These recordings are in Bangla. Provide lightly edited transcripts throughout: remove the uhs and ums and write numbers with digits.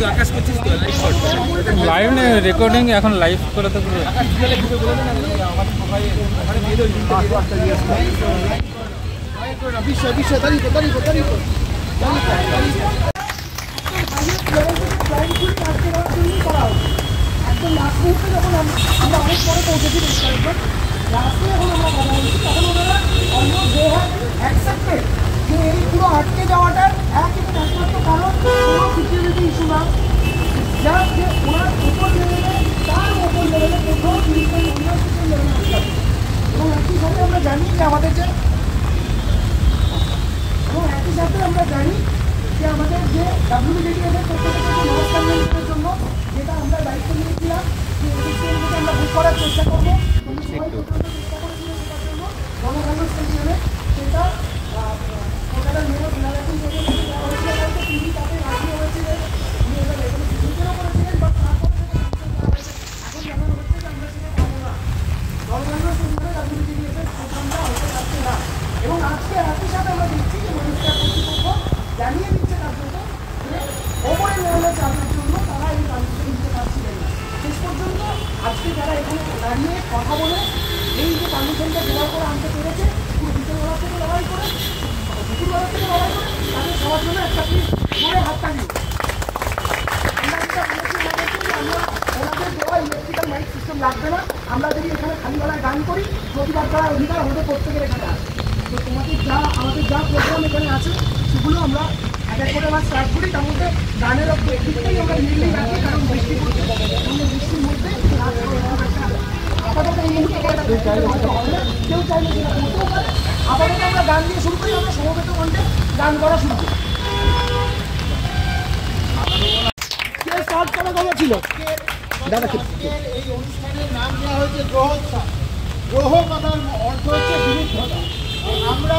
আকাশ করছিস তো লাইভ নেই রেকর্ডিং এখন লাইভ করে তো পুরো আকাশ দিলে ভিডিও বলে দেন আমার সবাই ওখানে দিয়ে দাও বিশ্ব বিশ্ব দাঁড়িয়ে একদম লাস্ট মুহূর্তে যখন আমরা অনেক পরে পৌঁছেছি লাস্টে যখন আমরা কথা বলছি তখন ওনারা অলমোস্ট দে হ্যাভ অ্যাকসেপ্টেড যে এই পুরো আটকে যাওয়াটার একমাত্র কারণ কোনো সিকিউরিটি ইস্যু না জাস্ট যে ওনার উপর লেভেলে তার ওপর লেভেলে কোথাও জিনিসের অন্য কিছু লেভেলে আসতে হবে এবং একই সাথে আমরা জানি যে আমাদের যে WBJDF-এর পক্ষ থেকে নর্থ কনভেনশনের জন্য যেটা আমরা দায়িত্ব নিয়েছিলাম যে এডিসিএমকে আমরা বুক করার চেষ্টা করবো জনগণ স্টেডিয়ামে সেটা কলকাতার মেয়র বিনারায়ণ দেওয়া হয়েছিল তিনি তাতে রাজি হয়েছিলেন উনি এটা এখানে সিদ্ধান্তও করেছিলেন বাট তারপরে এখন জানানো হচ্ছে যে আমরা সেটা পাবো না জনগণ স্টেডিয়ামে WBJDF-এর প্রোগ্রামটা হতে পারছে না এবং আজকে একই সাথে আমরা দেখছি যে মানুষরা কর্তৃপক্ষ জানিয়ে দিচ্ছে কার্যত যে ওপরের লেভেলে চাপের জন্য তারা এই কাজগুলো নিতে পারছিলেন না শেষ পর্যন্ত আজকে যারা এখানে দাঁড়িয়ে কথা বলে এই যে পারমিশনটা জোগাড় করে আনতে পেরেছে পুরো বিকেলবেলা থেকে লড়াই করে দুপুরবেলা থেকে লড়াই করে তাদের সবার জন্য একটা পিস করে হাত টানিয়ে আমরা যেটা বলেছি আমরা ওনাদের দেওয়া ইলেকট্রিক্যাল মাইক সিস্টেম লাগবে না আমরা যদি এখানে খালি গলায় গান করি প্রতিবাদ করার অধিকার আমাদের প্রত্যেকের এখানে আছে তো তোমাদের আমাদের যা প্রোগ্রাম এখানে আছে সেগুলো আমরা এক করে আবার স্টার্ট করি তার মধ্যে গানের একদিকটাই আমরা মিলিয়ে রাখি কারণ বৃষ্টি পড়ছে আমরা বৃষ্টির মধ্যে আপাতত এই মুহূর্তে কেউ চাইলে সেটা করতেও পারে আপাতত আমরা গান দিয়ে শুরু করি আমরা সমবেত কণ্ঠে গান করা শুরু করি কে স্টার্ট করা কথা ছিল দাদা এই অনুষ্ঠানের নাম দেওয়া হয়েছে গ্রহোৎসব গ্রহ কথার অর্থ হচ্ছে বিরুদ্ধতা আমরা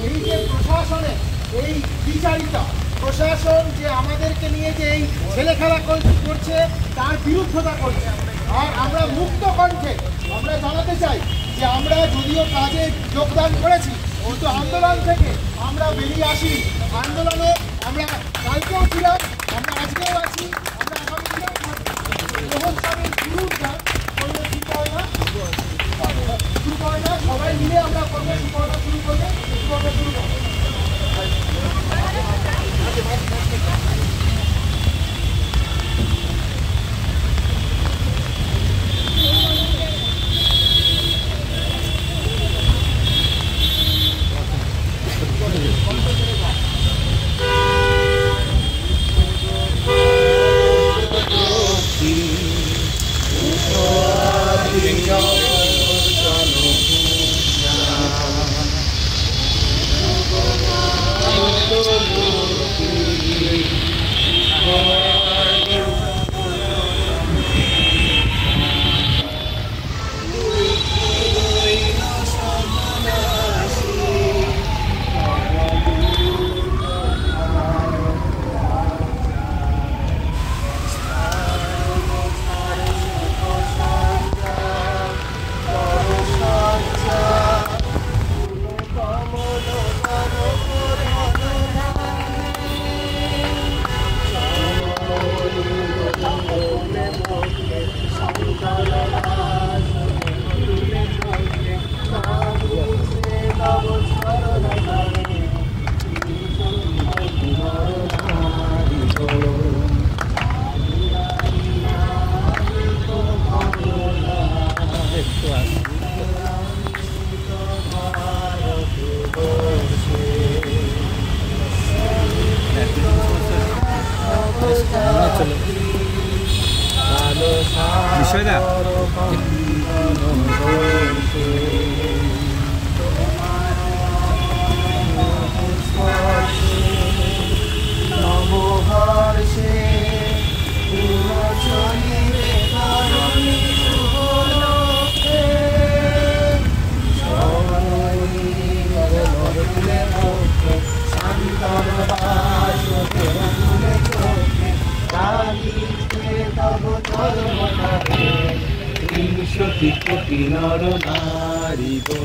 এই যে প্রশাসনে এই বিচারিতা প্রশাসন যে আমাদেরকে নিয়ে যে এই ছেলে খেলা করছে তার বিরুদ্ধতা করছে আর আমরা মুক্ত কণ্ঠে আমরা জানাতে চাই যে আমরা যদিও কাজে যোগদান করেছি কিন্তু আন্দোলন থেকে আমরা বেরিয়ে আসি আন্দোলনে আমরা কালকেও ছিলাম আমরা আজকেও আছি আমরা আগামী দিনেও গ্রহোৎসবের বিরুদ্ধে করলে ঠিক হয় না শুরু করে না সবাই মিলে আমরা করবো সুপর্ণা শুরু করলে সুপর্ণা শুরু করবো বিষয়টা কোটি নর নারী গো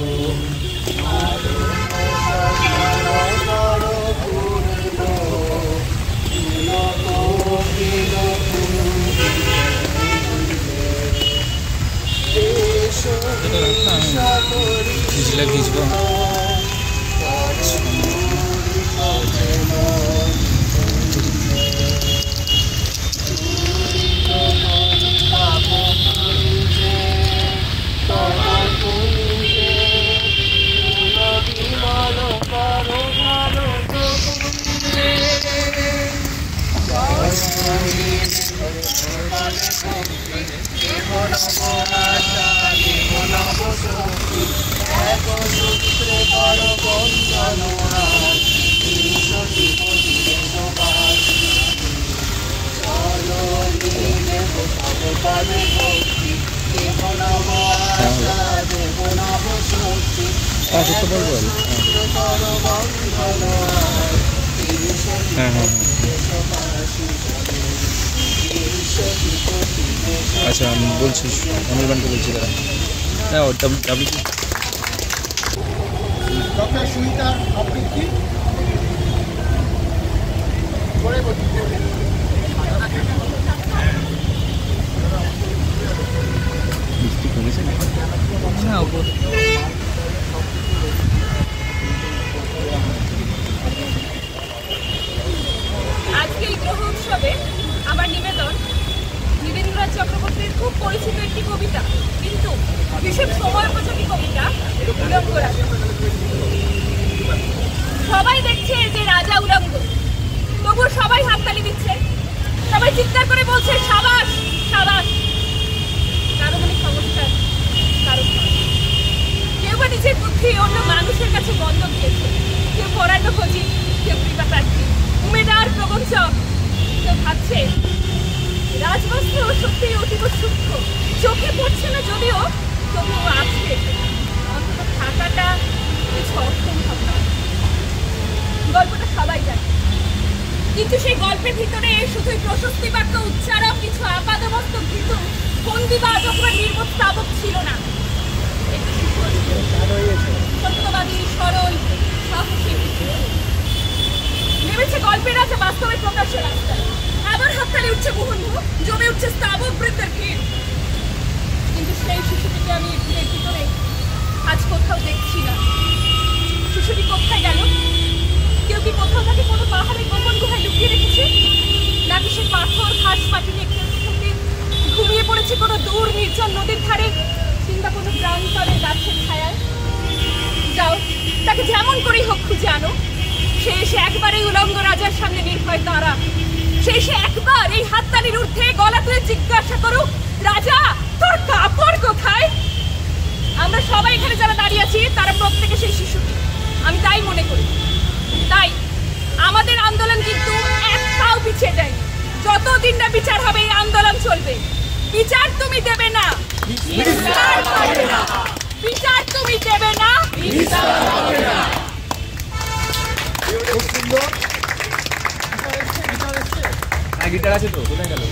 ভিজলে ভিজবো। আচ্ছা আমি বলছি অনির্বাণকে বলছি তারা হ্যাঁ ডক্টর সুনিতার আবৃত্তি করে বলি। আজকে এই গ্রহ উৎসবে আমার নিবেদন নীরেন্দ্রনাথ চক্রবর্তীর খুব পরিচিত একটি কবিতা, কিন্তু ভীষণ সময়োপযোগী কবিতা উলঙ্গ রাজা। সবাই দেখছে যে রাজা উলঙ্গ, তবুও সবাই হাততালি দিচ্ছে, সবাই চিৎকার করে বলছে সাবাস সাবাস। কারো মনে সমস্যা, কারো কেউ বা নিজের বুদ্ধি অন্য মানুষের কাছে বন্ধ দিয়েছে, কেউ পড়ানো খোঁজি, কেউ কৃপা প্রার্থী, উমেদার প্রবঞ্চক, কেউ ভাবছে রাজবস্ত্র সত্যি অতীব সূক্ষ্ম, চোখে পড়ছে না যদিও তবুও আছে, অন্তত থাকাটা কিছু অসম্ভব নয়। গল্পটা সবাই জানে, কিন্তু সেই গল্পের ভিতরে শুধুই প্রশস্তি বাক্য উচ্চারণ, কিছু আপাদমস্তক ভীতু ফন্দিবাজ অথবা নির্বোধ স্থাবক ছিল না। একটু শিশু সত্যবাদী, সরল, সাহসী নেমেছে গল্পের রাজা বাস্তবে প্রকাশের রাস্তায়। আবার হাততালি উঠছে মুহুর্মুহু, জমে উঠছে স্থাবক বৃত্তের ভিড়। কিন্তু সেই শিশুটিকে আমি এর ভিতরে আজ কোথাও দেখছি না। শিশুটি কোথায় গেল? কেউ কি কোথাও তাকে কোনো পাহাড়ে গোপন গুহায় লুকিয়ে রেখেছে, নাকি সে পাথর ঘাস মাটি নিয়ে খেলতে ঘুমিয়ে পড়েছে কোনো দূর নির্জন নদীর ধারে কিংবা কোনো প্রান্তরের গাছের ছায়ায়? যাও, তাকে যেমন করেই হোক খুঁজে আনো। সে এসে একবার এই উলঙ্গ রাজার সামনে নির্ভয় দাঁড়া। সে এসে একবার এই হাততালির ঊর্ধ্বে গলা তুলে জিজ্ঞাসা করুক, রাজা তোর কাপড় কোথায়? আমরা সবাই এখানে যারা দাঁড়িয়ে আছি তারা প্রত্যেকে সেই শিশুটি, আমি তাই মনে করি। তাই আমাদের আন্দোলন কিন্তু এক পাও পিছিয়ে দেয়। যতদিন না বিচার হবে এই আন্দোলন চলবে। বিচার তুমি দেবে না, বিচার তুমি দেবে না। গিটার আছে তো, কোথায় গেল?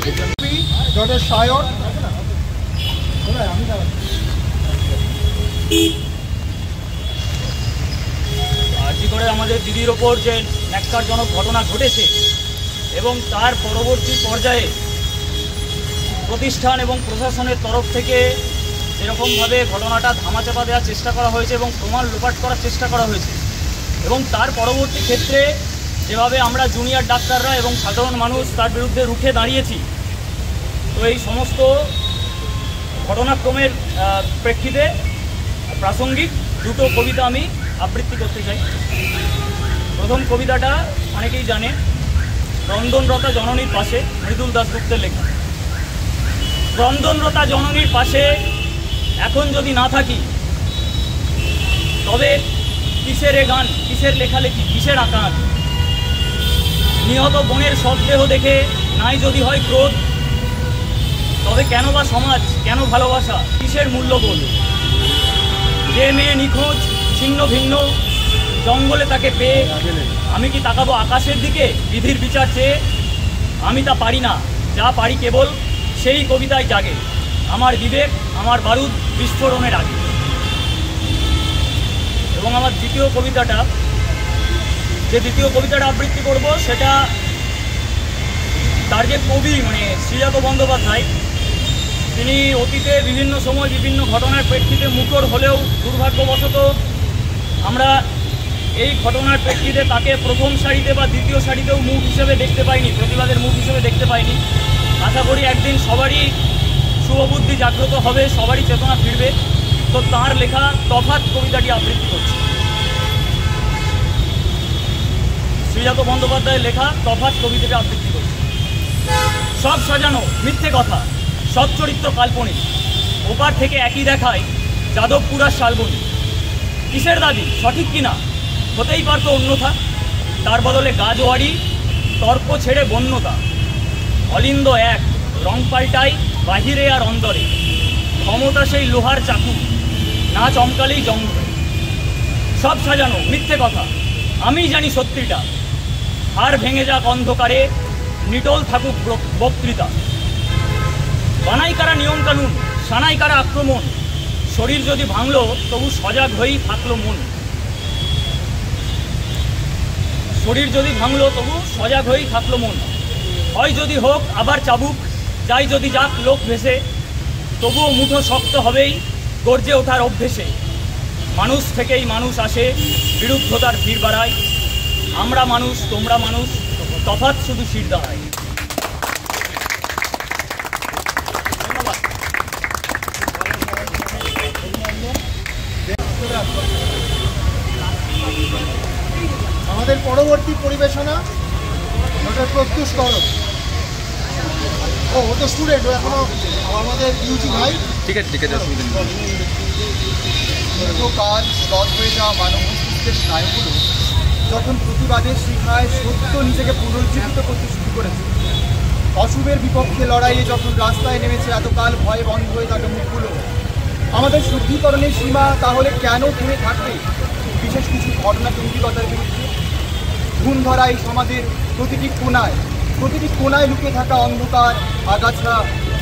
ডক্টর সায়ন আর্জি করে আমাদের দিদির ওপর যে ন্যাক্কারজনক ঘটনা ঘটেছে এবং তার পরবর্তী পর্যায়ে প্রতিষ্ঠান এবং প্রশাসনের তরফ থেকে যেরকমভাবে ঘটনাটা ধামাচাপা দেওয়ার চেষ্টা করা হয়েছে এবং প্রমাণ লোপাট করার চেষ্টা করা হয়েছে, এবং তার পরবর্তী ক্ষেত্রে যেভাবে আমরা জুনিয়র ডাক্তাররা এবং সাধারণ মানুষ তার বিরুদ্ধে রুখে দাঁড়িয়েছি, তো এই সমস্ত ঘটনাক্রমের প্রেক্ষিতে প্রাসঙ্গিক দুটো কবিতা আমি আবৃত্তি করতে চাই। প্রথম কবিতাটা অনেকেই জানে, ক্রন্দনরতা জননীর পাশে, মৃদুল দাশগুপ্তের লেখা। ক্রন্দনরতা জননীর পাশে এখন যদি না থাকি, তবে কিসের এ গান, কিসের লেখালেখি, কিসের আঁকান? নিহত বোনের শবদেহ দেখে নাই যদি হয় ক্রোধ, তবে কেন বা সমাজ, কেন ভালোবাসা, কিসের মূল্যবোধ? যে মেয়ে নিখোঁজ, ছিন্ন ভিন্ন, জঙ্গলে তাকে পেয়ে আমি কি তাকাবো আকাশের দিকে বিধির বিচার চেয়ে? আমি তা পারি না, যা পারি কেবল সেই কবিতায় জাগে আমার বিবেক, আমার বারুদ বিস্ফোরণের আগে। এবং আমার দ্বিতীয় কবিতাটা আবৃত্তি করব, সেটা তার যে কবি মানে শ্রীজাত বন্দ্যোপাধ্যায়, তিনি অতীতে বিভিন্ন সময় বিভিন্ন ঘটনার প্রেক্ষিতে মুখর হলেও দুর্ভাগ্যবশত আমরা এই ঘটনার প্রেক্ষিতে তাকে প্রথম সারিতে বা দ্বিতীয় সারিতেও মুখ হিসেবে দেখতে পাইনি, প্রতিবাদের মুখ হিসেবে দেখতে পাইনি। আশা করি একদিন সবারই শুভবুদ্ধি জাগ্রত হবে, সবারই চেতনা ফিরবে। তো তাঁর লেখা তফাৎ কবিতাটি আবৃত্তি করছে। শ্রীজাত বন্দ্যোপাধ্যায়ের লেখা তফাৎ কবিতাটি আবৃত্তি করছে। সব সাজানো মিথ্যে কথা, সব চরিত্র কাল্পনিক, ওপার থেকে একই দেখায় যাদবপুর আর শালবনী। কিসের দাবি সঠিক কিনা হতেই পারত অন্যথা, তার বদলে গাজোয়ারি তর্ক ছেড়ে বন্যতা। অলিন্দ এক রং পাল্টাই বাহিরে আর অন্তরে, ক্ষমতা সেই লোহার চাকু না চমকালেই জঙ্গ। সব সাজানো মিথ্যে কথা, আমি জানি সত্যিটা, হার ভেঙে যাক অন্ধকারে, নিটল থাকুক বক্তৃতা। বানাই কারা নিয়মকানুন, সানাই কারা আক্রমণ, শরীর যদি ভাঙলো তবু সজাগ হয়েই থাকলো মন। শরীর যদি ভাঙলো তবু সজাগ হয়েই থাকলো মন। হয় যদি হোক আবার চাবুক, যাই যদি যাক লোক ভেসে, তবুও মুঠো শক্ত হবেই গর্জে ওঠার অভ্যেসে। মানুষ থেকেই মানুষ আসে, বিরুদ্ধতার ভিড় বাড়ায়। আমরা মানুষ তোমরা মানুষ, তফাৎ শুধু শির দাঁড়ায়। আমাদের পরবর্তী পরিবেশনা ওটা প্রত্যুষ করো। ও তো স্টুডেন্ট, ও এখনো আমাদের ইউজি ভাই। ঠিক আছে অসুবিধা নেই। দীর্ঘকাল স্তর হয়ে যাওয়া মানব মস্তিষ্কের স্নায়ুগুলো যখন প্রতিবাদের শিখায় সত্য নিজেকে পুনরুজ্জীবিত করতে শুরু করেছে, অশুভের বিপক্ষে লড়াইয়ে যখন রাস্তায় নেমেছে এতকাল ভয়ে বন্ধ হয়ে থাকা মুখগুলো, আমাদের শুদ্ধিকরণের সীমা তাহলে কেন থেমে থাকবে বিশেষ কিছু ঘটনা কেন্দ্রিকতার বিরুদ্ধে? ঘুম ধরা এই সমাজের প্রতিটি কোনায় লুকিয়ে থাকা অন্ধকার, আগাছা,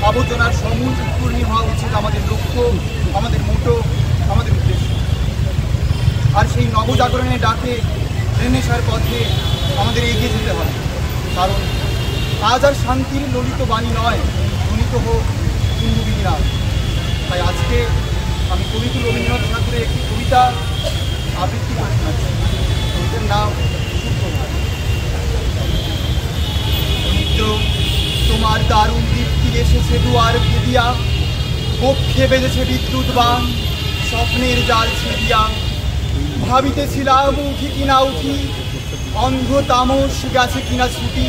আবর্জনার সমূল উৎপূর্ণী হওয়া উচিত আমাদের লক্ষ্য, আমাদের মোটো, আমাদের উদ্দেশ্য। আর সেই নবজাগরণের ডাকে রেনেসার পথে আমাদের এগিয়ে যেতে হবে, কারণ আজ আর শান্তির ললিত বাণী নয়, ধ্বনিত হোক হিন্দুবিনী নাম। তাই আজকে আমি কবিগুরু রবীন্দ্রনাথ ঠাকুরের একটি কবিতা আবৃত্তি করে শোনাচ্ছি। কবিতার নাম সুপ্রভাত। মিত্র, তোমার দারুণ দীপ্তি এসেছে দুয়ার ভেদিয়া, কক্ষে বেজেছে বিদ্যুৎ বাণ, স্বপ্নের জাল ছেদিয়া। ভাবিতেছিলাম উঠি কিনা উঠি, অন্ধ তামস গেছে কিনা ছুটি,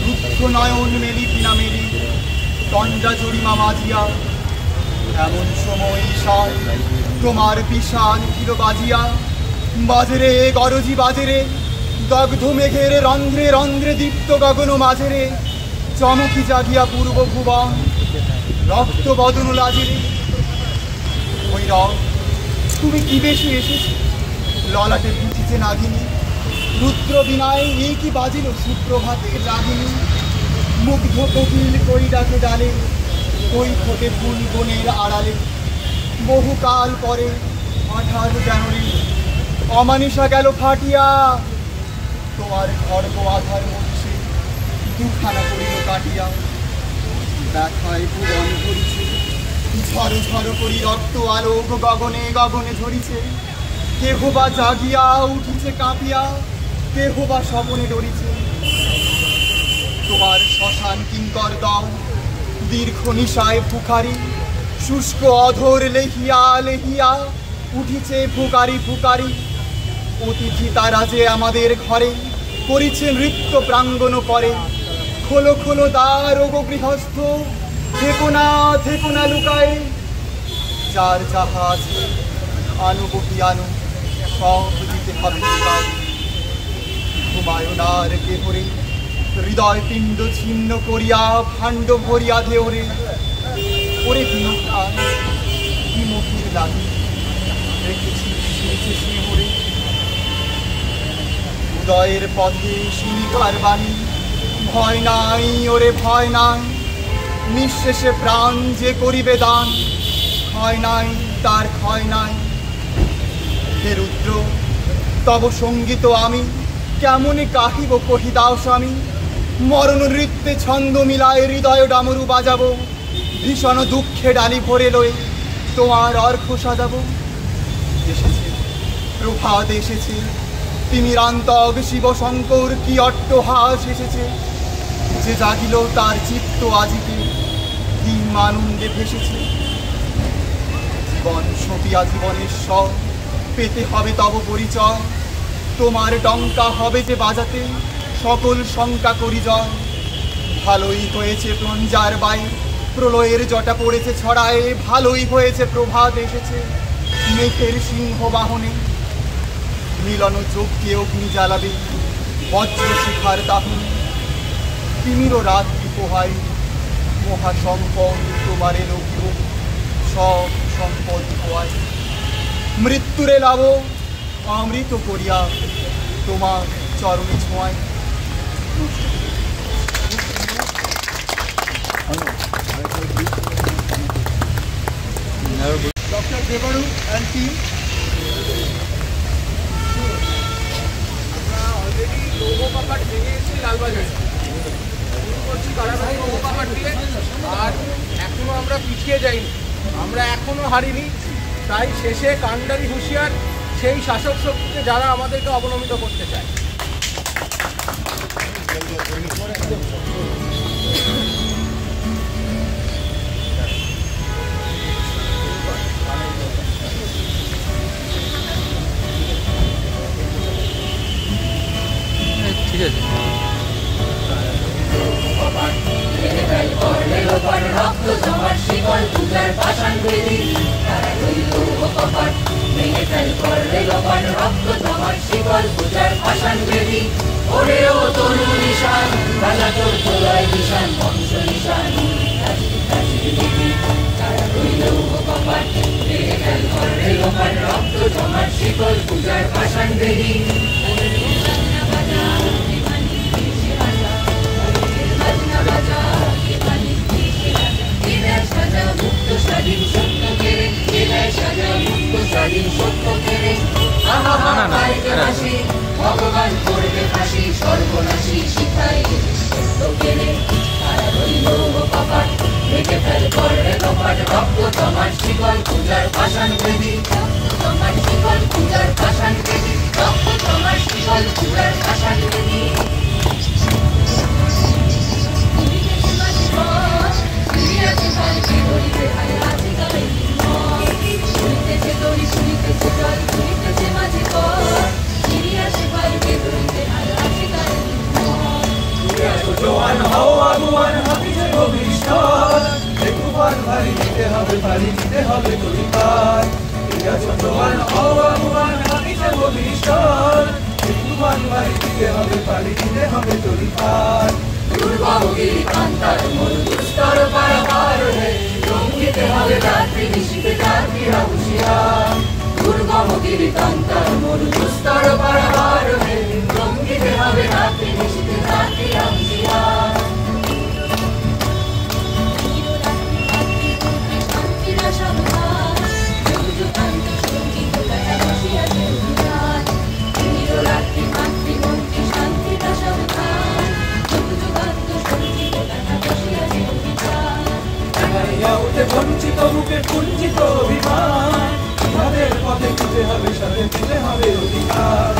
রুদ্ধ নয়ন মেলি কিনা মেলি, তন্ডা জরিমা মাজিয়া। এমন সময় ঈশান তোমার বিশাল উঠিল বাজিয়া, বাজরে গরজি বাজরে, দগ্ধ মেঘের রন্ধ্রে রন্ধ্রে দীপ্ত গগন মাঝেরে, চমকি জাগিয়া পূর্ব ভুবন, রক্ত বদন লাজিরে। ওই রং তুমি কি বেশি এসেছ, ললাটে বুঝিছে নাগিনী, রুদ্র বিনায় এই কি বাজিল সুপ্রভাতের রাগিনী। মুগ্ধ কপিল কই ডাকে ডালে, কই ফোটে ফুল বনের আড়ালে। বহুকাল পরে 18 জানুয়ারি অমানিসা গেল ফাটিয়া, তোমার খড়গ আধার মধ্যে দুখানা পড়িল কাটিয়া। ব্যথায় ভুবন ভরিছে, ঝড় ঝড় করি রক্ত আলোক গগনে গগনে ঝরিছে। কেহ বা জাগিয়া উঠিছে কাঁপিয়া, কেহ বা স্বপনে ডরিছে। তোমার শ্মশান কিঙ্কর দল দীর্ঘ নিশায় ফুকারি, শুষ্ক অধর লেহিয়া লেহিয়া উঠিছে ফুকারি ফুকারি। অতিথি তারা যে আমাদের ঘরে করিছে নৃত্য প্রাঙ্গণ পরে। খোলো খোলো দ্বার ওগো গৃহস্থ, থেকো না লুকায়। যার যাহা আছে আনো বহি আনো, সব দিতে হবে লুকায়। ঘুমায়নার কেহরে হৃদয় পিণ্ড ছিন্ন করিয়া, ভাণ্ড ভরিয়া ধেওরে। ওরে বিমুখান বিমুখীর লাগি রেখেছি শুনেছে শিহরে। উদয়ের পথে শিলিকার বাণী, ভয় নাই ওরে ভয় নাই, নিঃশেষে প্রাণ যে করিবে দান, ক্ষয় নাই তার ক্ষয় নাই। হে রুদ্র, তব সঙ্গীত আমি কেমন কাহিব কহি দাও স্বামী। মরণ নৃত্যে ছন্দ মিলায় হৃদয় ডামরু বাজাবো, ভীষণ দুঃখে ডালি ভরে লয়ে তোমার অর্ঘ সাজাবো। এসেছে প্রভাত এসেছে, তিমিরান্তক শিব শঙ্কর কি অট্টহাস এসেছে। যে জাগিল তার চিত্ত আজিকে দিন আনন্দে ভেসেছে। জীবন সপিয়া জীবনের স্বর পেতে হবে তব পরিচয়। তোমার ডঙ্কা হবে যে বাজাতে সকল শঙ্কা করি জয়। ভালোই হয়েছে প্লঞ্জার বাইরে প্রলয়ের জটা পড়েছে ছড়ায়। ভালোই হয়েছে প্রভাত এসেছে মেঘের সিংহ বাহনে। মিলন চোখকে অগ্নি জ্বালাবে বজ্র শিখার দাহনে। তিমিরও রাত্রি পোহাই মহাসম্পদ তোমারে লভ্য সব সম্পদ পোয়ায়। মৃত্যুরে লাভ অমৃত করিয়া তোমার চরণে ছোঁয়ায়। ডক্টর দেবারু অ্যান্ড টিম, আমরা অলরেডি লৌহ কপাট ভেঙে এসেছি লালবাজারে, শুরু করছি কারাবাড়ি লৌহ কপাট দিয়ে। আর এখনও আমরা পিছিয়ে যাইনি, আমরা এখনও হারিনি। তাই শেষে কান্ডারি হুঁশিয়ার সেই শাসক শক্তিকে যারা আমাদেরকে অবনমিত করতে চায়। ঠিক আছে। রক্ত জমার শিকল পূজার পাষাণ বেদি, তারা রইল কপাট ভেঙে ফেল করলে লোপাট। রক্ত জমার শিকল পূজার পাষাণ বেদি, ওরে ও তরু নিশান রাজা তোর তোলায় নিশান বংশ নিশান। তারা রইল কপাট ভেঙে ফেল করলে লোপাট। রক্ত জমার শিকল পূজার পাষাণ বেদি। স্বাধীন সত্য কেড়ে হৃদয় সাজা মুক্ত স্বাধীন সত্য কেড়ে। ভগবান করবে ফাঁসি সর্বনাশী শিখাই সত্য কেড়ে। তারা রইল কপাট ভেঙে ফেল করবে কপাট। রক্ত তোমার শিকল পূজার পাষাণ বেদি, রক্ত তোমার শিকল পূজার পাষাণ বেদি, রক্ত তোমার শিকল পূজার পাষাণ বেদি। জোয়ান হও আগুয়ান হাফিজে ভবিষ্যৎ, তুফান ভারী নিতে হবে ভারী নিতে হবে তরিকার। জোয়ান হও আগুয়ান হাফিজে ভবিষ্যৎ, তুফান ভারী নিতে হবে ভারী নিতে হবে তরিকার। দুর্গমগিরি কান্তার মরু দুস্তর পারাবার হে, রঙ্গিতে হবে রাত্রি নিশীথে যাত্রীরা হুঁশিয়ার। দুর্গমগিরি কান্তার মরু দুস্তর পারাবার হে, রঙ্গিতে হবে রাত্রি নিশীথে যাত্রীরা হুঁশিয়ার। শান্তিরা সাবধান যুগ যুগান্ত সঙ্গীত গাথা বসিয়াছে অভিযান। রাত্রি মাতৃমন্ত্রী শান্তিরা সাবধান যুগ যুগান্ত সঙ্গীত গাথা বসিয়াছে অভিযান। উঠে বঞ্চিত বুকে কুঞ্চিত অভিমান, তাদের পথে দিতে হবে সাথে দিতে হবে অধিকার।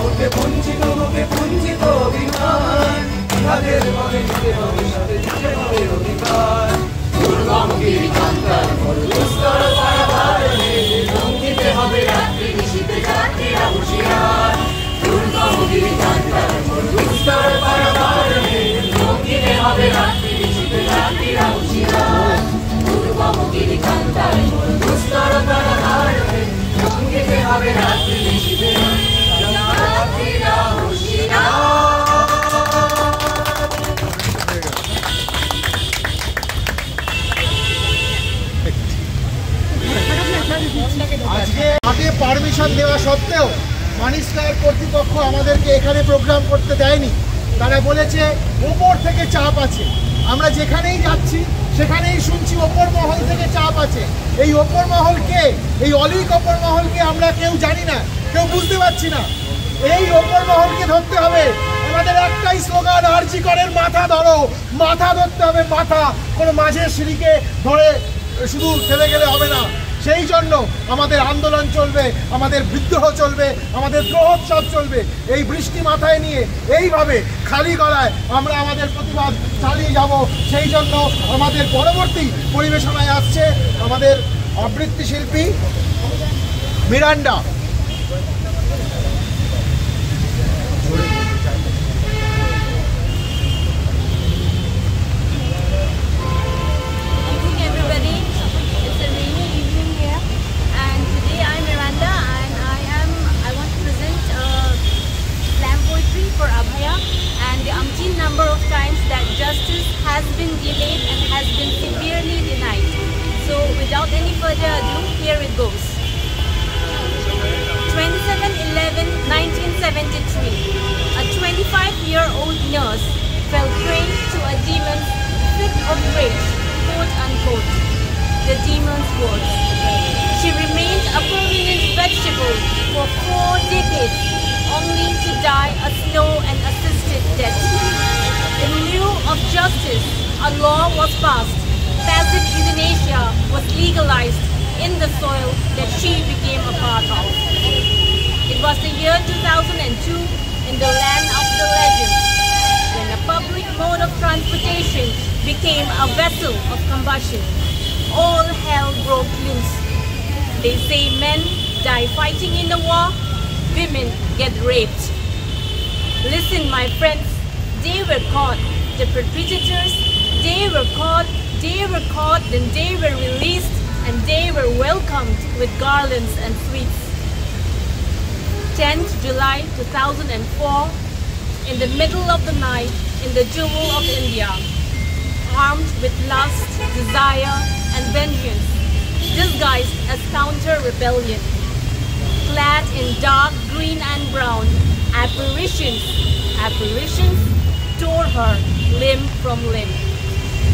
উঠে বঞ্চিত বুকে কুঞ্চিত অভিমান, তাদের পথে দিতে হবে সাথে দিতে হবে অধিকার। দুর্গমগিরি কান্তার মরু দুস্তর পারাবার হে, রঙ্গিতে হবে রাত্রি নিশীথে যাত্রীরা হুঁশিয়ার। দুর্গমগিরি কান্তার মরু দুস্তর পারাবার হে, রঙ্গিতে হবে রাত্রি নিশীথে যাত্রীরা হুঁশিয়ার। দুর্গমগিরি কান্তার মরু দুস্তর পারাবার হে, রঙ্গিতে হবে রাত্রি নিশীথে যাত্রীরা হুঁশিয়ার। আজকে আগে পারমিশন দেওয়া সত্ত্বেও মানিস্কার কর্তৃপক্ষ আমাদেরকে এখানে প্রোগ্রাম করতে দেয়নি। তারা বলেছে ওপর থেকে চাপ আছে। আমরা যেখানেই যাচ্ছি সেখানেই শুনছি ওপর মহল থেকে চাপ আছে। এই ওপর মহল কে? এই অলিক ওপর মহলকে আমরা কেউ জানি না, কেউ বুঝতে পারছি না। এই ওপর মহলকে ধরতে হবে। আমাদের একটাই স্লোগান, আরজি করের মাথা ধরো, মাথা ধরতে হবে মাথা। কোনো মাঝের সিঁড়িকে ধরে শুধু ফেলে গেলে হবে না, সেই জন্য আমাদের আন্দোলন চলবে, আমাদের বিদ্রোহ চলবে, আমাদের দ্রোহোৎসব চলবে। এই বৃষ্টি মাথায় নিয়ে এইভাবে খালি গলায় আমরা আমাদের প্রতিবাদ চালিয়ে যাব। সেই জন্য আমাদের পরবর্তী পরিবেশনায় আসছে আমাদের আবৃত্তি শিল্পী Miranda. For Abhaya, and the umpteen number of times that justice has been delayed and has been severely denied. So without any further ado, here it goes. 27/11/1973, a 25-year-old nurse fell prey to a demon's fit of rage, quote unquote. The demon's words. She remained a permanent vegetable for 4 decades, only to die a slow and assisted death. In lieu of justice, a law was passed. Passive euthanasia was legalized in the soil that she became a part of. It was the year 2002 in the land of the legends, when a public mode of transportation became a vessel of combustion. All hell broke loose. They say men die fighting in the war, women get raped. Listen, my friends, they were caught. The perpetrators, they were caught, then they were released, and they were welcomed with garlands and sweets. 10th July 2004, in the middle of the night, in the jewel of India, armed with lust, desire, and vengeance, disguised as counter-rebellion, clad in dark green and brown, apparitions tore her limb from limb.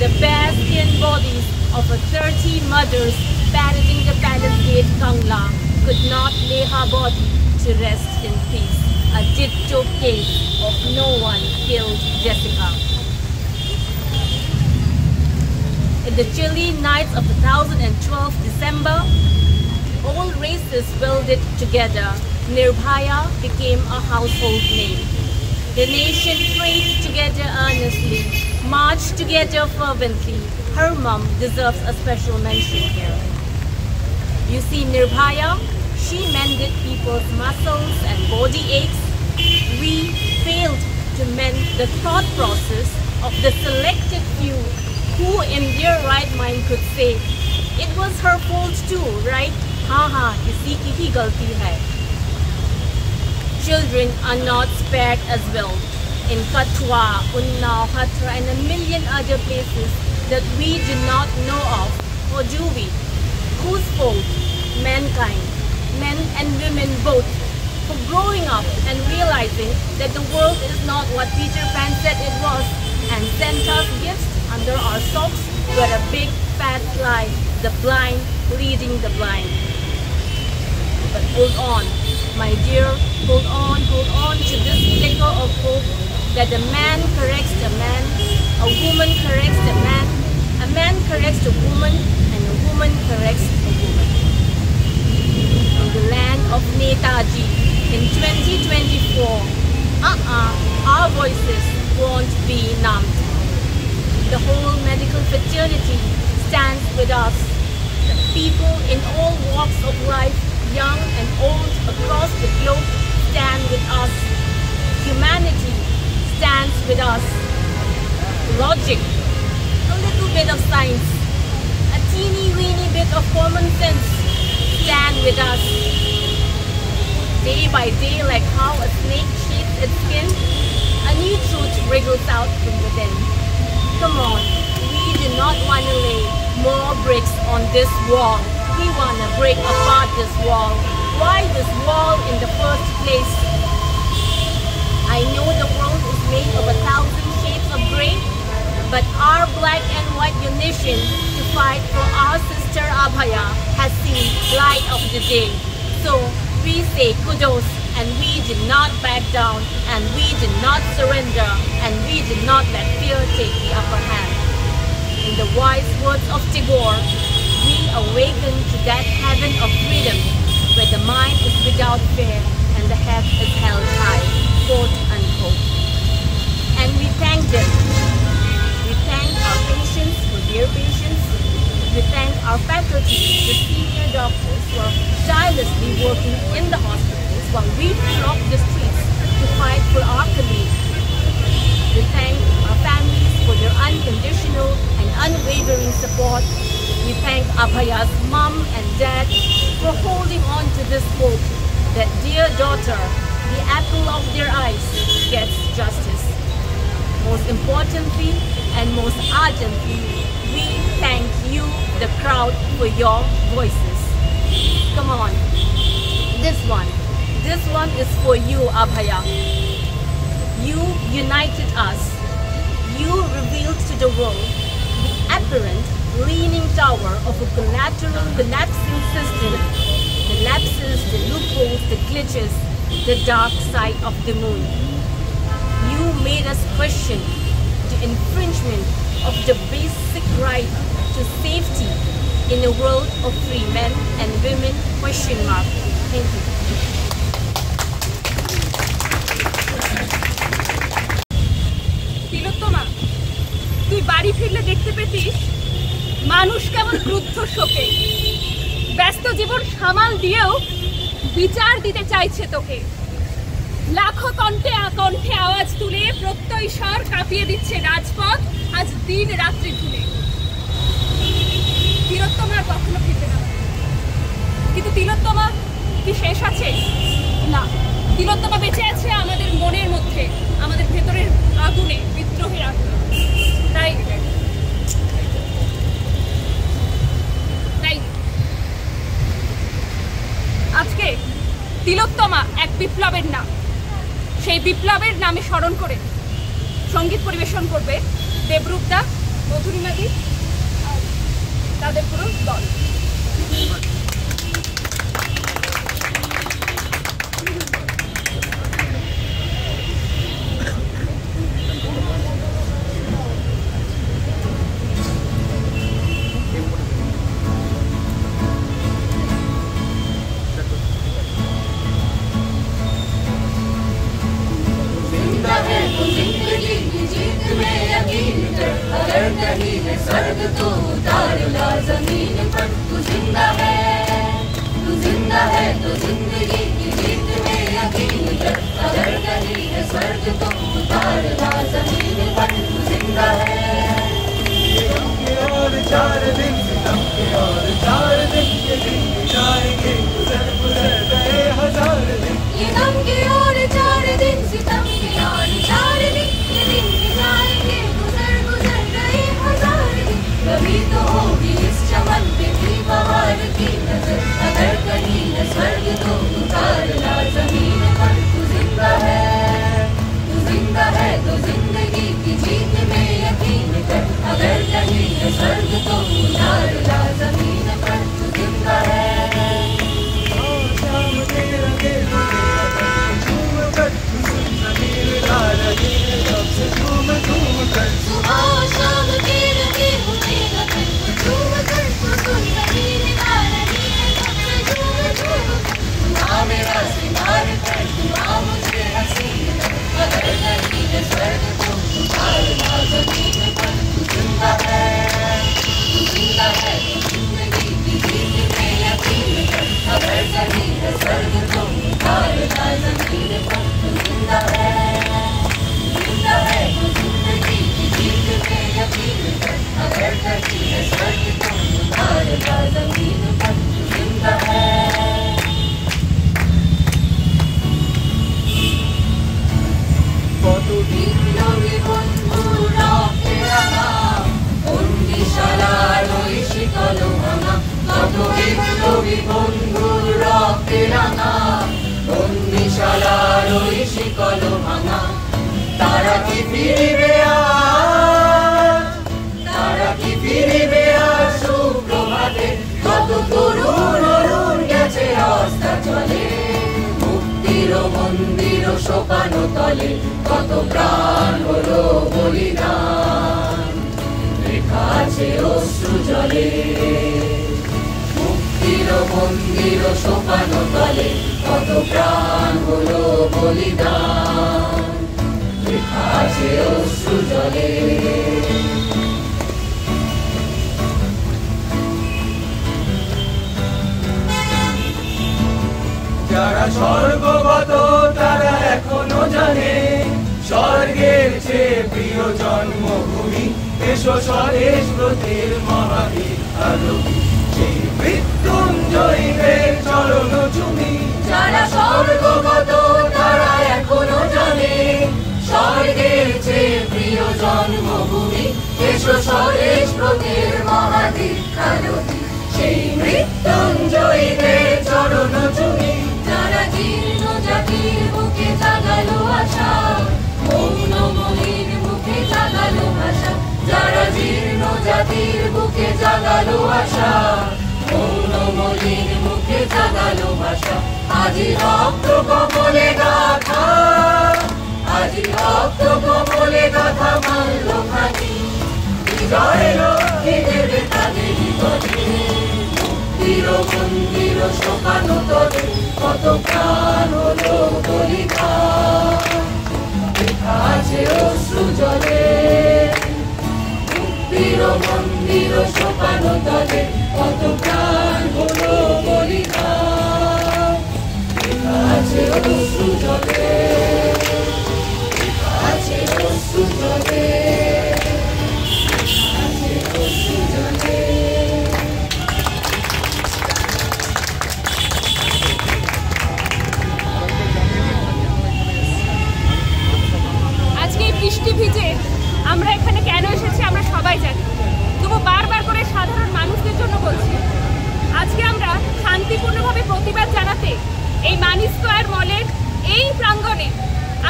The bare-skinned bodies of her 30 mothers parroting the palace gate Kangla could not lay her body to rest in peace. A ditto case of no one killed Jessica. In the chilly nights of 2012 December, all races welded together. Nirbhaya became a household name. The nation prayed together earnestly, marched together fervently. Her mom deserves a special mention here. You see, Nirbhaya, she mended people's muscles and body aches. We failed to mend the thought process of the selected few who in their right mind could say, it was her fault too, right? हाँ, इसी की ही गलती है. Children are not spared as well. In Katwa, Unnao, Hatra, and a million other places that we do not know of, or do we? Whose fault? Mankind, men and women both, for growing up and realizing that the world is not what Peter Pan said it was, and sent us gifts under our socks were a big fat lie, the blind leading the blind. But hold on, my dear, hold on to this flicker of hope that a man corrects a man, a woman corrects a man corrects a woman, and a woman corrects a woman. In the land of Netaji, in 2024, our voices won't be numbed. The whole medical fraternity stands with us. The people in all walks of life, young and old, across the globe, stand with us. Humanity stands with us. Logic, a little bit of science, a teeny-weeny bit of common sense stand with us. Day by day, like how a snake sheathes its skin, a new truth wriggles out from within. Come on, we do not want to lay more bricks on this wall. We want to break apart this wall. Why this wall in the first place? I know the world is made of 1,000 shades of grey, but our black and white unison to fight for our sister Abhaya has seen light of the day. So we say kudos, and we did not back down, and we did not surrender, and we did not let fear take the upper hand. In the wise words of Tagore, we awaken to that heaven of freedom where the mind is without fear and the head is held high, quote unquote. And we thank them. We thank our patients for their patience. We thank our faculty, the senior doctors who are tirelessly working in the hospitals while we flock the streets to fight for our colleagues. We thank our families for their unconditional and unwavering support. We thank Abhaya's mom and dad for holding on to this hope that dear daughter, the apple of their eyes, gets justice. Most importantly and most ardently, we thank you, the crowd, for your voices. Come on, this one is for you, Abhaya. You united us. You revealed to the world the apparent leaning tower of a collateral collapsing system, the lapses, the loopholes, the glitches, the dark side of the moon. You made us question the infringement of the basic right to safety in a world of free men and women, question mark. Thank you. তিলোত্তমা, তুই বাড়ি ফিরলে দেখতে পেতিস মানুষ কেমন ক্রুদ্ধ শোকে, ব্যস্ত জীবন সামাল দিয়েও বিচার দিতে চাইছে তোকে। লাখো কণ্ঠে কণ্ঠে আওয়াজ তুলে প্রত্যয় স্বর কাঁপিয়ে দিচ্ছে রাজপথ আজ দিন রাত্রি ধুলে। তিলোত্তমা আর কখনো ফিরবে না, কিন্তু তিলোত্তমা কি শেষ আছে? না, তিলোত্তমা বেঁচে আছে আমাদের মনের মধ্যে, আমাদের ভেতরের আগুনে, বিদ্রোহের আগুনে। তাই আজকে তিলোত্তমা এক বিপ্লবের নাম, সেই বিপ্লবের নামে স্মরণ করে সঙ্গীত পরিবেশন করবে দেবরূপদা, মধুরিমাদি আর তাদের পুরো দল। स्वर्ग तो उतार ला जमीन पर, तू जिंदा है तो जिंदगी की जीत में यकीन कर। अगर कहीं है स्वर्ग तो उतार ला जमीन पर, तू जिंदा है। और 4 दिन सितम के और 4 दिन के दिन जाएंगे, गुजर गुजर गए 1000 दिन। ये गम के और 4 दिन सितम के और 4 दिन के दिन जाएंगे, गुजर गुजर गए 1000 दिन। कभी तो होगी इस चमन पे भी बहार की नजर। अगर कहीं है स्वर्ग तो उतार ला जमीन पर, तू जिंदा है तो जिंदगी की जीत में यकीन कर। अगर कहीं है स्वर्ग तो उतार ला जमीन पर, तू जिंदा है। शाम के रंगे झूम कर, ज़मीन ला लगी सबसे झूम झूम कर। सुबह शाम के रंगे उठेगा फिर झूम कर, सुन ज़मीन ला लगी सबसे झूम झूम कर। दुआ मेरा सिंगार कर, दुआ मुझे हसीन कर। अगर कहीं है स्वर्ग तो उतार ला जमीन पर, तू जिंदा है तो जिंदगी की जीत में यकीन कर। अगर कहीं है स्वर्ग तो उतार ला जमीन पर, तू जिंदा है तो जिंदगी की जीत में यकीन कर। अगर कहीं है स्वर्ग तो उतार ला जमीन पर, तू जिंदा है। বিপ্লবী বন্ধুরা ফেরানা, বন্দিশালার ওই শিকল ভাঙা। কত বিপ্লবী বন্ধুরা ফেরানা, বন্দিশালার ওই শিকল ভাঙা। তারা কি ফিরিবে আজ, তারা কি ফিরিবে আজ সুপ্রভাতে? কত তরুণ অরুণ গেছে রাস্তা চলে, মুক্তির মন্দির সোপানো তলে। কত প্রাণ হলো বলিদান, লেখা আছে অশ্রু জলে। মন্দির সোপান তলে কত প্রাণ হলো বলিদান, লেখা আছে অশ্রু জলে। যারা স্বর্গগত তারা এখনো জানে স্বর্গের চেয়ে প্রিয় জন্মভূমি, এসো স্বদেশ ব্রতের মহাবীর আলোকি, সেই মৃত্যুঞ্জয়ীদের চরণ চুমি। যারা স্বর্গগত তারা এখনো জানে স্বর্গের চেয়ে প্রিয় জন্মভূমি, এসো স্বদেশ ব্রতের মহাবীর আলোকি, সেই মৃত্যুঞ্জয়ীদের চরণ চুমি। যারা জীর্ণ জাতির বুকে জাগালো আশা, মৌন মলির মুখে জাগালো ভাষা। যারা জীর্ণ জাতির বুকে জাগালো আশা, মৌন মলির মুখে জাগালো ভাষা। আজি রক্ত কমলে গাথা, আজি রক্ত কমলে গাথা মাল্য খানি, বিজয় লক্ষ্মী দেবে তাদের বিপদে। মুক্তির মন্দির সোপান তলে কত প্রাণ হলো বলিদান, লেখা আছে অশ্রু জলে। মুক্তির মন্দির সোপান তলে কত প্রাণ হলো বলিদান, লেখা আছে অশ্রু জলে, লেখা আছে অশ্রু জলে, লেখা আছে অশ্রু জলে। আজকে এই বৃষ্টি ভিজে আমরা এখানে কেন এসেছি আমরা সবাই জানি, তবু বারবার করে সাধারণ মানুষদের জন্য বলছি, আজকে আমরা শান্তিপূর্ণভাবে প্রতিবাদ জানাতে এই মানি স্কয়ার মলের এই প্রাঙ্গণে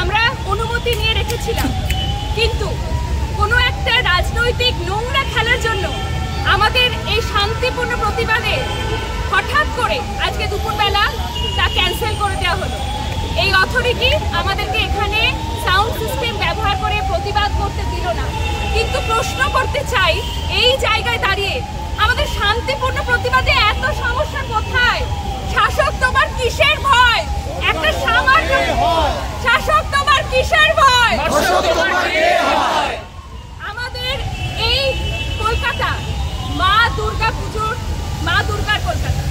আমরা অনুমতি নিয়ে রেখেছিলাম, কিন্তু কোনো একটা রাজনৈতিক নোংরা খেলার জন্য আমাদের এই শান্তিপূর্ণ প্রতিবাদে হঠাৎ করে আজকে দুপুরবেলা তা ক্যান্সেল করে দেওয়া হলো। এই অথরিটি আমাদেরকে এখানে সাউন্ড সিস্টেম ব্যবহার করে প্রতিবাদ করতে দিল না, কিন্তু প্রশ্ন করতে চাই এই জায়গায় দাঁড়িয়ে আমাদের শান্তিপূর্ণ প্রতিবাদে এত সমস্যা কোথায়? শাসক তোমার কিসের ভয়? একটা সামান্য শাসক তোমার কিসের ভয়? আমাদের এই কলকাতা মা দুর্গা পুজোর, মা দুর্গার কলকাতা,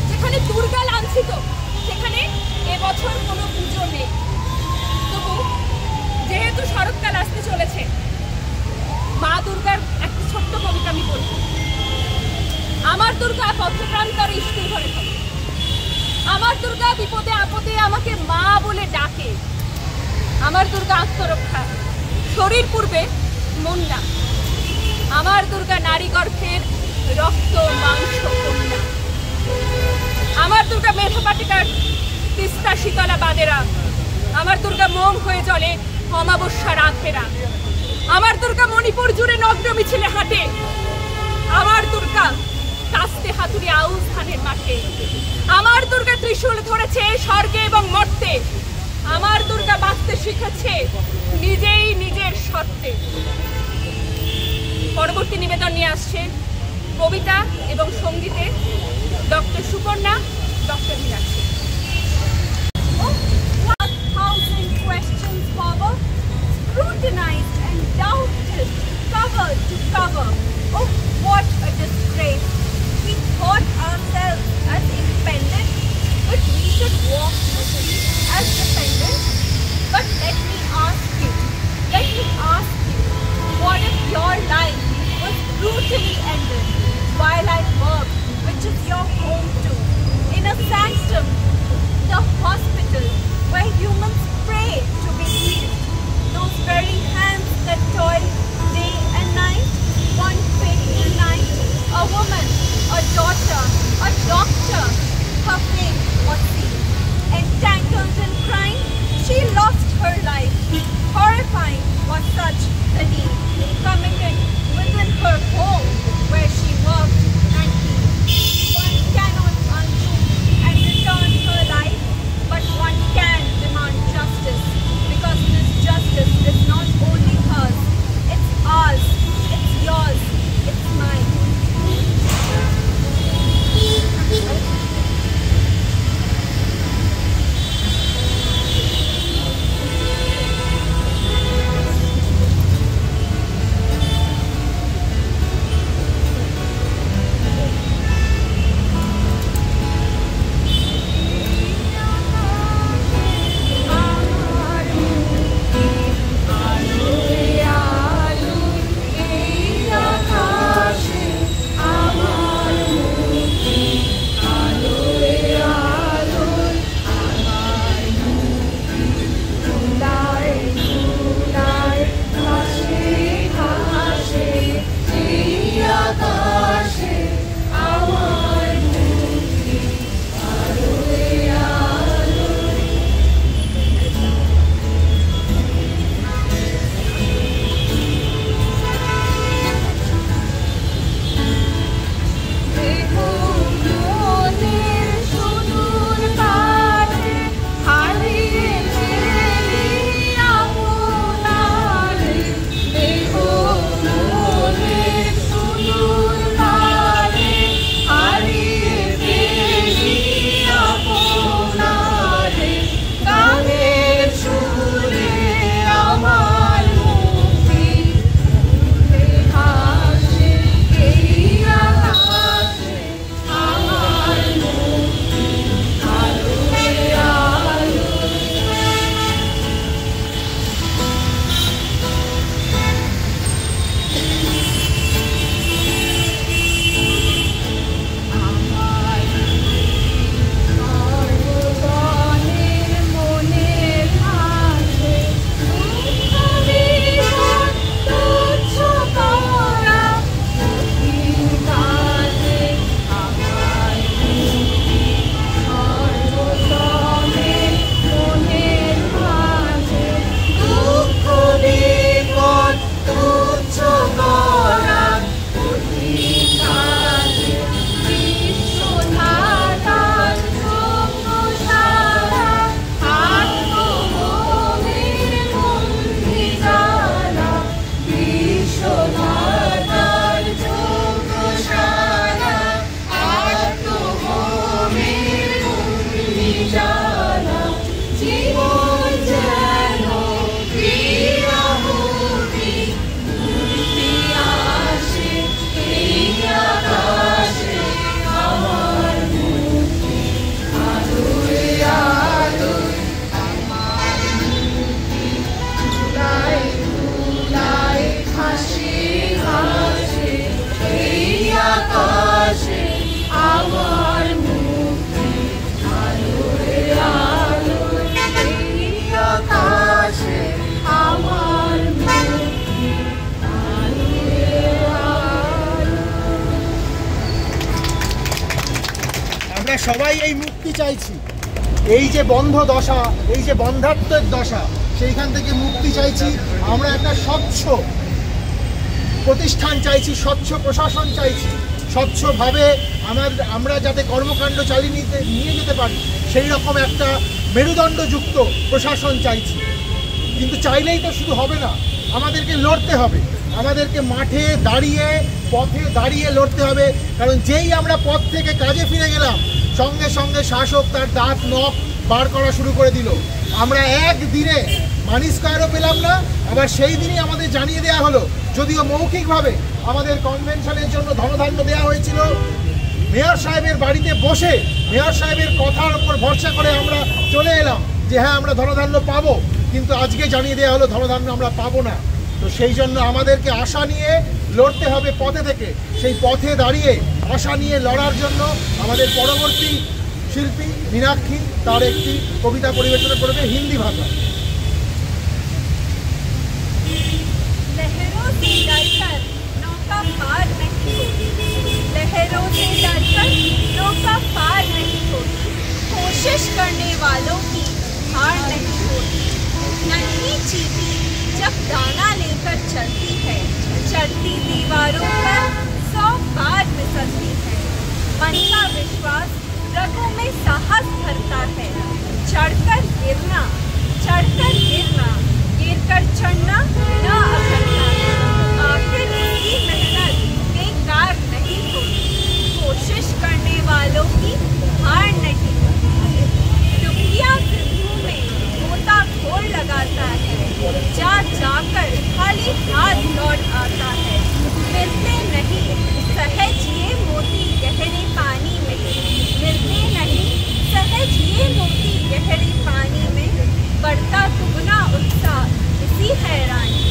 যেখানে দুর্গা লাঞ্ছিত, সেখানে এবছর কোনো পুজো নেই। তবু যেহেতু শরৎকাল আসতে চলেছে, মা দুর্গার একটা ছোট্ট কবিতা আমি বলব। আমার দুর্গা পথপ্রান্তরে ইষ্টির ঘরে থাকে, আমার দুর্গা বিপদে আপদে আমাকে মা বলে ডাকে, আমার দুর্গা আত্মরক্ষা, শরীর পূর্বে মন না, আমার দুর্গা নারী গর্ভের রক্ত মাংস কন্যা, আমার দুর্গা মেধাপাটিকার তিস্তা শীতলা বাদেরা, আমার দুর্গা মোম হয়ে জলে অমাবস্যা রাতেরা, আমার দুর্গা মণিপুর জুড়ে নগ্ন মিছিলে হাঁটে, আমার দুর্গা কাস্তে হাতুড়ি আউশ ধানের মাঠে, আমার দুর্গা ত্রিশূল ধরেছে স্বর্গে এবং মর্তে, আমার দুর্গা বাঁচতে শিখেছে নিজেই নিজের শর্তে। পরবর্তী নিবেদন নিয়ে আসছে কবিতা এবং সঙ্গীতে doctor Suparna, doctor Meenakshi. 1,000 questions power, scrutinized and doubted, cover to cover. Oh, what a disgrace! We thought ourselves as independent, but we should walk the street as dependent. But let me ask you, what if your life was brutally ended while I work, which is your home too, in a sanctum, the hospital where humans pray to be healed, those very hands সবাই এই মুক্তি চাইছি, এই যে বন্ধ দশা, এই যে বন্ধাত্মের দশা, সেইখান থেকে মুক্তি চাইছি। আমরা একটা স্বচ্ছ প্রতিষ্ঠান চাইছি, স্বচ্ছ প্রশাসন চাইছি, স্বচ্ছভাবে আমরা যাতে কর্মকাণ্ড চালিয়ে নিয়ে যেতে পারি সেই রকম একটা মেরুদণ্ডযুক্ত প্রশাসন চাইছি। কিন্তু চাইলেই তো শুধু হবে না, আমাদেরকে লড়তে হবে, আমাদেরকে মাঠে দাঁড়িয়ে পথে দাঁড়িয়ে লড়তে হবে। কারণ যেই আমরা পথ থেকে কাজে ফিরে গেলাম, সঙ্গে সঙ্গে শাসক তার দাঁত নখ বার করা শুরু করে দিল। আমরা একদিনে মানি স্কয়ারও পেলাম না, আবার সেই দিনই আমাদের জানিয়ে দেওয়া হলো, যদিও মৌখিকভাবে আমাদের কনভেনশনের জন্য ধনধান্য দেওয়া হয়েছিল, মেয়র সাহেবের বাড়িতে বসে মেয়র সাহেবের কথার উপর ভরসা করে আমরা চলে এলাম যে হ্যাঁ আমরা ধনধান্য পাবো, কিন্তু আজকে জানিয়ে দেওয়া হলো ধনধান্য আমরা পাবো না। তো সেই জন্য আমাদেরকে আশা নিয়ে লড়তে হবে পথে থেকে। সেই পথে দাঁড়িয়ে আশা নিয়ে লড়ার জন্য আমাদের পরবর্তী শিল্পী মীনাক্ষী তার একটি কবিতা পরিবেশনা করবে হিন্দি ভাষা। लहरों से डरकर नौका पार नहीं होती, लहरों से डरकर नौका पार नहीं होती, कोशिश करने वालों की हार नहीं होती। नन्ही चींटी जब दाना लेकर चलती है, चढ़ती दीवारों पर 100 बार फिसलती है। मन का विश्वास रगों में साहस भरता है, चढ़कर गिरना, गिरकर चढ़ना न अखरता है। आखिर उसकी मेहनत बेकार नहीं होती, कोशिश करने वालों की हार नहीं होती। दुखिया सिंधु में गोताखोर लगाता है, जा जाकर खाली हाथ लौट आता है। मिलते नहीं सहज ये मोती गहरे पानी में, मिलते नहीं सहज ये मोती गहरे पानी में, बढ़ता दुगना उत्साह इसी हैरानी।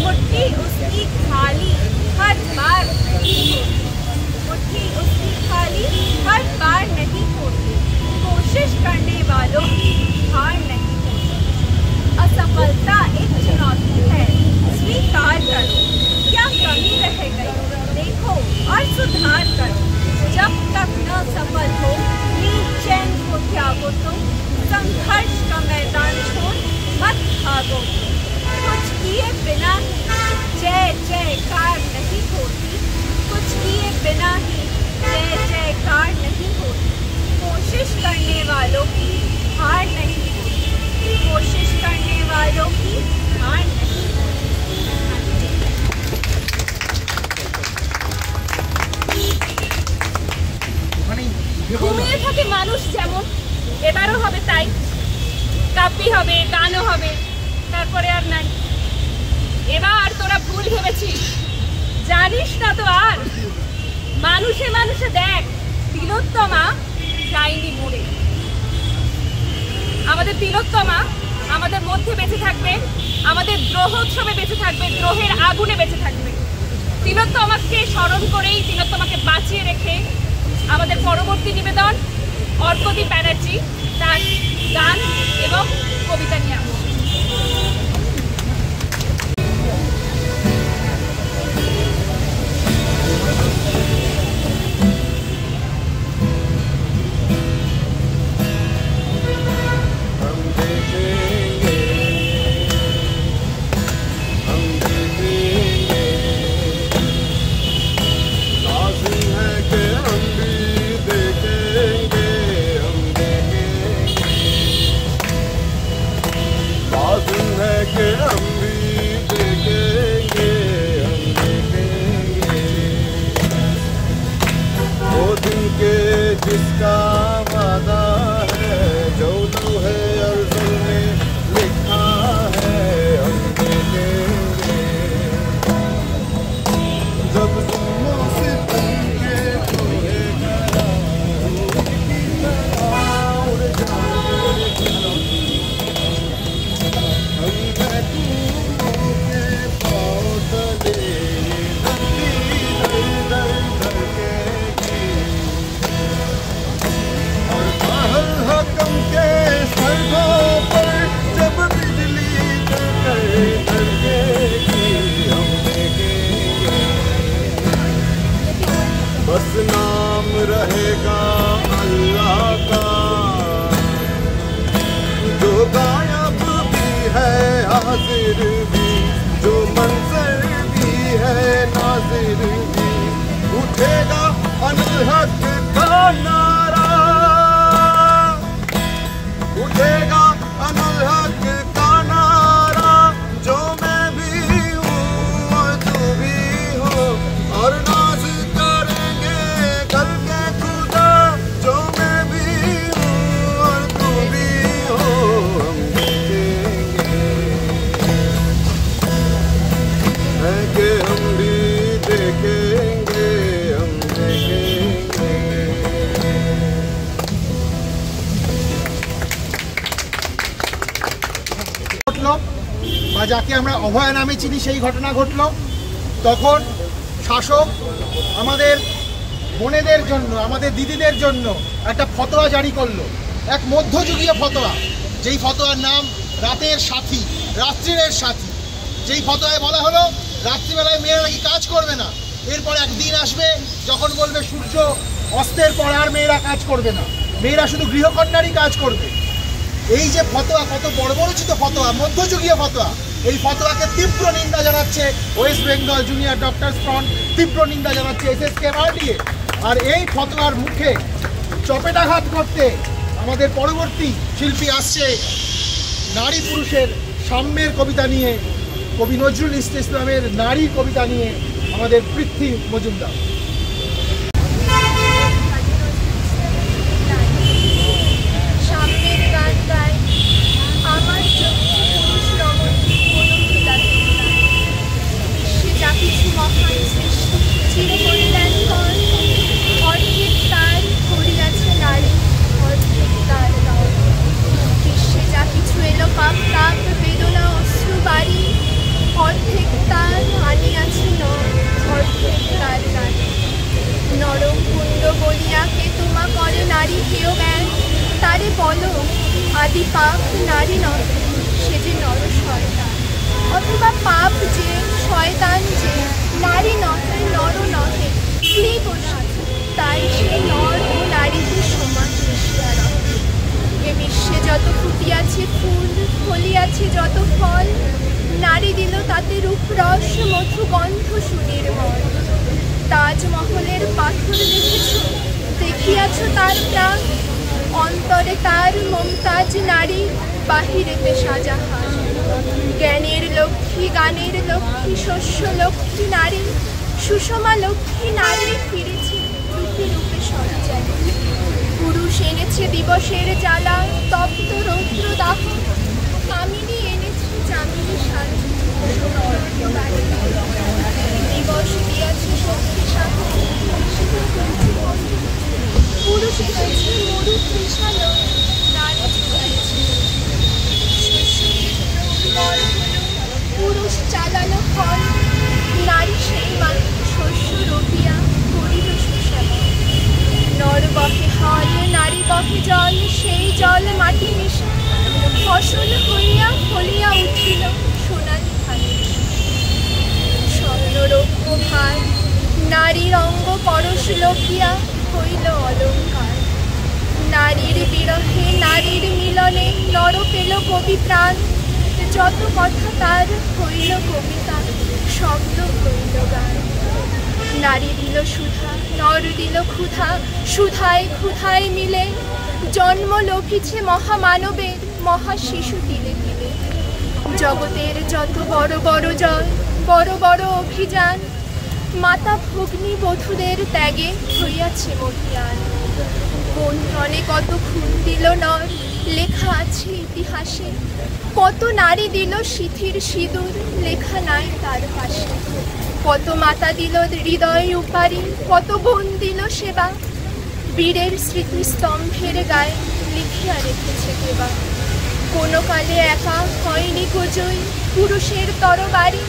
मुट्ठी उसकी खाली हर बार नहीं होती, मुट्ठी उसकी खाली हर बार नहीं होती, कोशिश करने वालों की हार नहीं होती। असफलता एक चुनौती है, स्वीकार करो, क्या कमी रह गई देखो और सुधार करो। जब तक न सफल हो नींद चैन को त्यागो, तो संघर्ष का मैदान छोड़ मत भागो। कुछ किए बिना ही जय जयकार नहीं होती, कुछ किए बिना ही जय जयकार नहीं होती, कोशिश करने वालों की हार नहीं होती, कोशिश करने वालों की हार नहीं होती। ঘুমিয়ে থাকে মানুষ যেমন, এবারও হবে তাই। কাব্যি হবে, গানও হবে, তারপরে আর নাই। এবার তোরা ভুল ভেবেছিস, জানিস না তো আর। মানুষে মানুষে দেখ, তিলোত্তমা যায়নি মরে। আমাদের তিলোত্তমা আমাদের মধ্যে বেঁচে থাকবে, আমাদের দ্রোহোৎসবে বেঁচে থাকবে, দ্রোহের আগুনে বেঁচে থাকবে। তিলোত্তমাকে স্মরণ করেই, তিলোত্তমাকে বাঁচিয়ে রেখে আমাদের পরবর্তী নিবেদন অর্কদীপ ব্যানার্জি তার গান এবং কবিতা নিয়ে আসবে। नारा उठेगा अनल हक का नारा, जो मैं भी हूँ और तू भी हो, और नाज करेंगे कल के खुदा, जो मैं भी हूँ और तू भी हो, हम देखेंगे है कि हम भी देखेंगे, हम देखेंगे। ঘটলো বা যাকে আমরা অভয়া নামে চিনি সেই ঘটনা ঘটলো, তখন শাসক আমাদের বোনেদের জন্য, আমাদের দিদিদের জন্য একটা ফতোয়া জারি করলো, এক মধ্যযুগীয় ফতোয়া, যেই ফতোয়ার নাম রাতের সাথী, রাত্রিরের সাথী। যেই ফতোয়ায় বলা হলো রাত্রিবেলায় মেয়েরা নাকি কাজ করবে না, এরপর একদিন আসবে যখন বলবে সূর্য অস্তের পর আর মেয়েরা কাজ করবে না, মেয়েরা শুধু গৃহকন্যারই কাজ করবে। এই যে ফতোয়া, কত বর্বরচিত ফতোয়া, মধ্যযুগীয় ফতোয়া, এই ফতোয়াকে তীব্র নিন্দা জানাচ্ছে West Bengal junior doctors front, তীব্র নিন্দা জানাচ্ছে SSKMRDA। আর এই ফতোয়ার মুখে চপেটাঘাত করতে আমাদের পরবর্তী শিল্পী আসছে নারী পুরুষের সাম্যের কবিতা নিয়ে, কবি নজরুল ইসলামের নারীর কবিতা নিয়ে আমাদের পৃথ্বী মজুমদার। সামনের গান গায় আমার চোখে পুরুষ রমণ কোনো ভেদাভেদ নাই। বিশ্বে যা কিছু মহান সৃষ্টি চিরকল্যাণকর, অর্ধেক তার করিয়াছে নারী, অর্ধেক তার নয়। বিশ্বে যা কিছু এলো পাপ তাপ বেদনা অশ্রু বাড়ি, অর্ধেক তার আনিয়াছে নয়, অর্ধেক তার নারী। নরম কুণ্ড বলিয়া কে তোমা করে নারী কেউ জ্ঞান, তারে বলো আদি পাপ নারী নয়, সে যে নর শয়তান। অথবা পাপ যে শয়তান যে নারী নহে নর নহে ক্লীব না, তাই সে নর ও নারীকে সমান মিশিয়া রাখে। এ বিশ্বে যত ফুটিয়াছে ফুল, ফলিয়াছে যত ফল, নারী দিল তাতে রূপরস মধু গন্ধ সুনির্মল। তাজমহলের পাথর দেখেছ, দেখিয়াছ তার প্রাণ, অন্তরে তার মমতাজ নারী, বাহিরেতে শাহজাহান। জ্ঞানের লক্ষ্মী গানের লক্ষ্মী শস্য লক্ষ্মী নারী, সুষমা লক্ষ্মী নারী ফিরেছে রূপে রূপে সজ্জায়। পুরুষ এনেছে দিবসের জ্বালা তপ্ত রৌদ্র দাহ, কামিনী এনেছে জামিনী শান্তি দিবস দিয়াছে শক্তি সাথে। পুরুষ এসেছে মরু তৃষালো, নারী চুকাইছে পুরুষ চালানো ফল, নারী সেই মাত্র শস্য রোপিয়া করিল সুষমা। নর বহে হল নারী বহে জল, সেই জল মাটি মিশা ফসল হইয়া ফলিয়া উঠিল সোনালি ধানের। স্বর্ণরৌপ্য ভার নারীর অঙ্গ পরশ লোকিয়া হইল অলঙ্কার। নারীর বিরহে নারীর মিলনে নর পেল কবি প্রাণ, যত কথা তার হইল কবিতা, শব্দ হইল গান। নারী দিল সুধা, নর দিল ক্ষুধা, সুধায় ক্ষুধায় মিলে জন্ম লভিছে মহামানবের, মহা শিশু তিলে তিলে। জগতের যত বড় বড় জয়, বড় বড় অভিযান, মাতা ভগ্নী বধূদের ত্যাগে হইয়াছে মহিয়ান। কোন রণে কত খুন দিল নর, লেখা আছে ইতিহাসে, কত নারী দিল সিথির সিঁদুর, লেখা নাই তার পাশে। কত মাতা দিল হৃদয় উপারি, কত বোন দিল সেবা, বীরের স্মৃতিস্তম্ভের গায়ে লিখিয়া রেখেছে কেবা। কোনো কালে একা হয়নি গোজই পুরুষের তরবারি,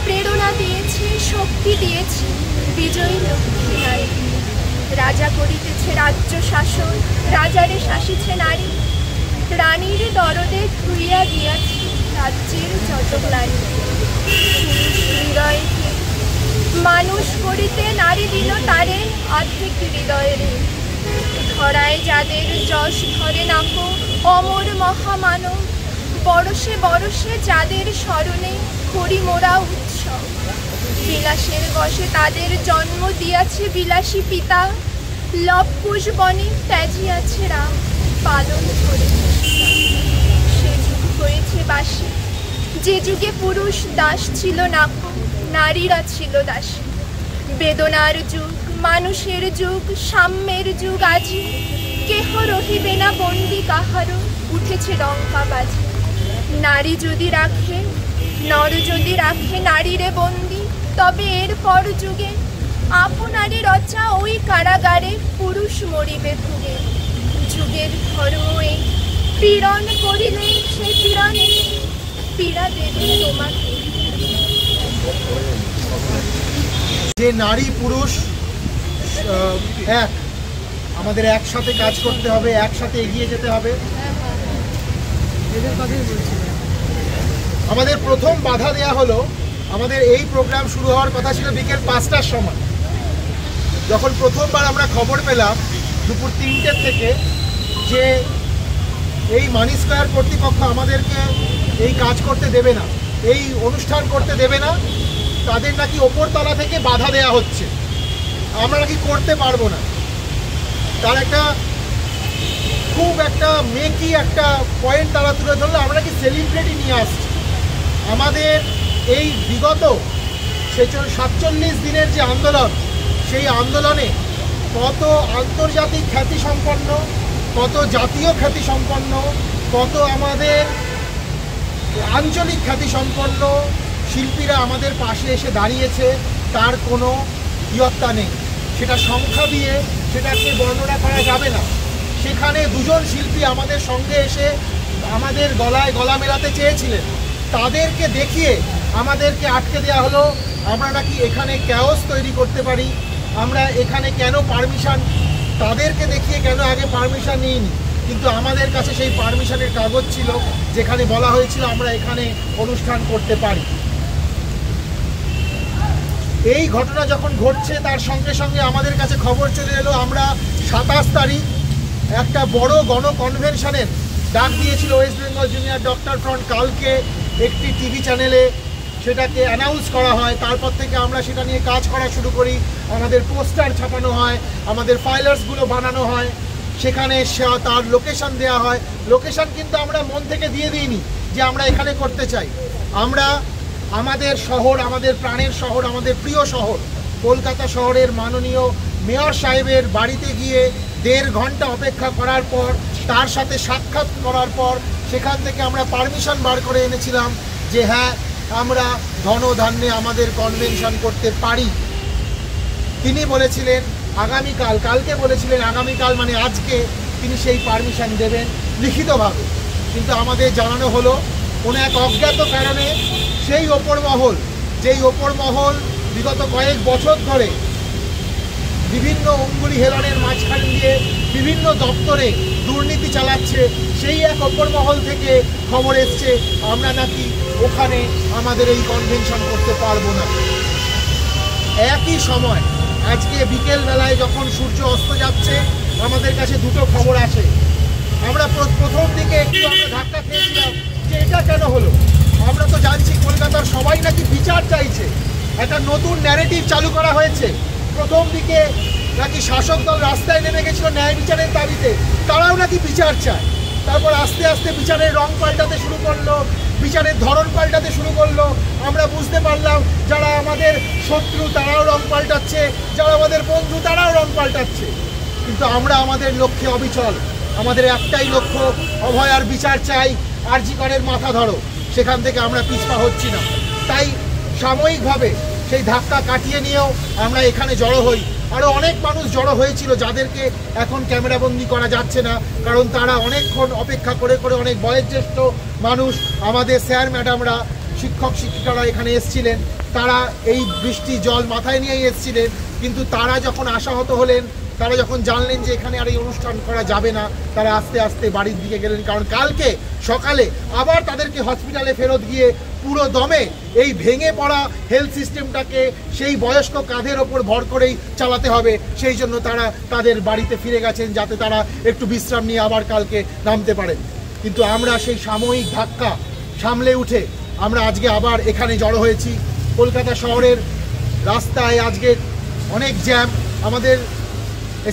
প্রেরণা দিয়েছে শক্তি দিয়েছে বিজয়ী লক্ষ্মী নারী। রাজা করিতেছে রাজ্য শাসন, রাজারে শাসিছে নারী, রানীর দরদে ধুইয়া দিয়াছে রাজ্যের যত নারী। হৃদয়কে মানুষ করিতে নারী দিল তারে আর্থিক হৃদয়ের। ধরায় যাদের যশ ধরে নাকো অমর মহামানব, বরসে বরসে যাদের স্মরণে করি মোরা উৎসব। বিলাসের বশে তাদের জন্ম দিয়াছে বিলাসী পিতা, লবকুশ বনে ত্যাজিয়াছে রাম পালন করে। সে যুগ হয়েছে বাসি, যে যুগে পুরুষ দাস ছিল না, নারীরা ছিল দাসী। বেদনার যুগ, মানুষের যুগ, সাম্যের যুগ আজি। কেহ রহিবে না বন্দি কাহারো, উঠেছে ডঙ্কা বাজি। নারী যদি রাখে, নর যদি রাখে নারীরে বন্দি, তবে এর পর যুগে আপনারই রচা ওই কারাগারে পুরুষ মরিবে ভুগে। যুগের ধর্ম এই, পীড়ন করিলে সেই পীড়নে পীড়া দেবে তোমাকে। যে নারী পুরুষ এক, আমাদের একসাথে কাজ করতে হবে, একসাথে এগিয়ে যেতে হবে। আমাদের প্রথম বাধা দেয়া হলো, আমাদের এই প্রোগ্রাম শুরু হওয়ার কথা ছিল বিকেল 5টার সময়। যখন প্রথমবার আমরা খবর পেলাম দুপুর 3টের থেকে যে এই মানি স্কয়ার কর্তৃপক্ষ আমাদেরকে এই কাজ করতে দেবে না, এই অনুষ্ঠান করতে দেবে না, তাদের নাকি ওপরতলা থেকে বাধা দেয়া হচ্ছে, আমরা নাকি করতে পারবো না, তার একটা খুব একটা মেকি একটা পয়েন্ট তারা তুলে ধরলো। আমরা নাকি সেলিব্রিটি নিয়ে আসছি। আমাদের এই বিগত 47 দিনের যে আন্দোলন, সেই আন্দোলনে কত আন্তর্জাতিক খ্যাতিসম্পন্ন, কত জাতীয় খ্যাতিসম্পন্ন, কত আমাদের আঞ্চলিক খ্যাতিসম্পন্ন শিল্পীরা আমাদের পাশে এসে দাঁড়িয়েছে, তার কোনো ইয়ত্তা নেই। সেটা সংখ্যা দিয়ে সেটাকে বর্ণনা করা যাবে না। সেখানে দুজন শিল্পী আমাদের সঙ্গে এসে আমাদের গলায় গলা মেলাতে চেয়েছিলেন, তাদেরকে দেখিয়ে আমাদেরকে আটকে দেওয়া হলো। আমরা নাকি এখানে ক্যাওস তৈরি করতে পারি, আমরা এখানে কেন পারমিশন, তাদেরকে দেখিয়ে কেন আগে পারমিশন নিইনি, কিন্তু আমাদের কাছে সেই পারমিশনের কাগজ ছিল যেখানে বলা হয়েছিল আমরা এখানে অনুষ্ঠান করতে পারি। এই ঘটনা যখন ঘটছে তার সঙ্গে সঙ্গে আমাদের কাছে খবর চলে এলো, আমরা 27 তারিখ একটা বড় গণকনভেনশনের ডাক দিয়েছিল West Bengal junior doctor front. কালকে একটি টিভি চ্যানেলে সেটাকে অ্যানাউন্স করা হয়, তারপর থেকে আমরা সেটা নিয়ে কাজ করা শুরু করি। আমাদের পোস্টার ছাপানো হয়, আমাদের ফাইলার্সগুলো বানানো হয়, সেখানে তার লোকেশন দেওয়া হয়। লোকেশন কিন্তু আমরা মন থেকে দিয়ে দিইনি যে আমরা এখানে করতে চাই। আমরা আমাদের শহর, আমাদের প্রাণের শহর, আমাদের প্রিয় শহর কলকাতা শহরের মাননীয় মেয়র সাহেবের বাড়িতে গিয়ে 1.5 ঘন্টা অপেক্ষা করার পর, তার সাথে সাক্ষাৎ করার পর সেখান থেকে আমরা পারমিশন বার করে এনেছিলাম যে হ্যাঁ আমরা ধনধান্যে আমাদের কনভেনশন করতে পারি। তিনি বলেছিলেন আগামীকাল, কালকে বলেছিলেন আগামীকাল মানে আজকে তিনি সেই পারমিশন দেবেন লিখিতভাবে, কিন্তু আমাদের জানানো হলো কোনো এক অজ্ঞাত কারণে সেই ওপর মহল, যেই ওপর মহল বিগত কয়েক বছর ধরে বিভিন্ন অঙ্গুলি হেলনের মাঝখান দিয়ে বিভিন্ন দপ্তরে দুর্নীতি চালাচ্ছে, সেই এক ওপর মহল থেকে খবর এসছে আমরা নাকি ওখানে আমাদের এই কনভেনশন করতে পারবো না। একই সময় আজকে বিকেলবেলায় যখন সূর্য অস্ত যাচ্ছে আমাদের কাছে দুটো খবর আসে। আমরা প্রথম দিকে একটু আমরা ধাক্কা খেয়েছিলাম যে এটা কেন হলো। আমরা তো জানছি কলকাতার সবাই নাকি বিচার চাইছে, একটা নতুন ন্যারেটিভ চালু করা হয়েছে। প্রথম দিকে নাকি শাসক দল রাস্তায় নেমে গেছিল ন্যায় বিচারের দাবিতে, তারাও নাকি বিচার চায়। তারপর আস্তে আস্তে বিচারের রং পাল্টাতে শুরু করলো, বিচারের ধরন পাল্টাতে শুরু করলো। আমরা বুঝতে পারলাম যারা আমাদের শত্রু তারাও রং পাল্টাচ্ছে, যারা আমাদের বন্ধু তারাও রং পাল্টাচ্ছে, কিন্তু আমরা আমাদের লক্ষ্যে অবিচল। আমাদের একটাই লক্ষ্য, অভয়ার বিচার চাই, আরজি করের মাথা ধরো। সেখান থেকে আমরা পিছপা হচ্ছি না। তাই সাময়িকভাবে সেই ধাক্কা কাটিয়ে নিয়েও আমরা এখানে জড়ো হই। আরও অনেক মানুষ জড়ো হয়েছিল যাদেরকে এখন ক্যামেরাবন্দি করা যাচ্ছে না, কারণ তারা অনেকক্ষণ অপেক্ষা করে করে, অনেক বয়োজ্যেষ্ঠ মানুষ, আমাদের স্যার ম্যাডামরা, শিক্ষক শিক্ষিকারা এখানে এসছিলেন, তারা এই বৃষ্টি জল মাথায় নিয়েই এসছিলেন, কিন্তু তারা যখন আশাহত হলেন, তারা যখন জানলেন যে এখানে আর এই অনুষ্ঠান করা যাবে না, তারা আস্তে আস্তে বাড়ির দিকে গেলেন। কারণ কালকে সকালে আবার তাদেরকে হসপিটালে ফেরত গিয়ে পুরো দমে এই ভেঙে পড়া হেলথ সিস্টেমটাকে সেই বয়স্ক কাঁধের ওপর ভর করেই চালাতে হবে। সেই জন্য তারা তাদের বাড়িতে ফিরে গেছেন যাতে তারা একটু বিশ্রাম নিয়ে আবার কালকে নামতে পারেন। কিন্তু আমরা সেই সাময়িক ধাক্কা সামলে উঠে আমরা আজকে আবার এখানে জড়ো হয়েছি। কলকাতা শহরের রাস্তায় আজকে অনেক জ্যাম। আমাদের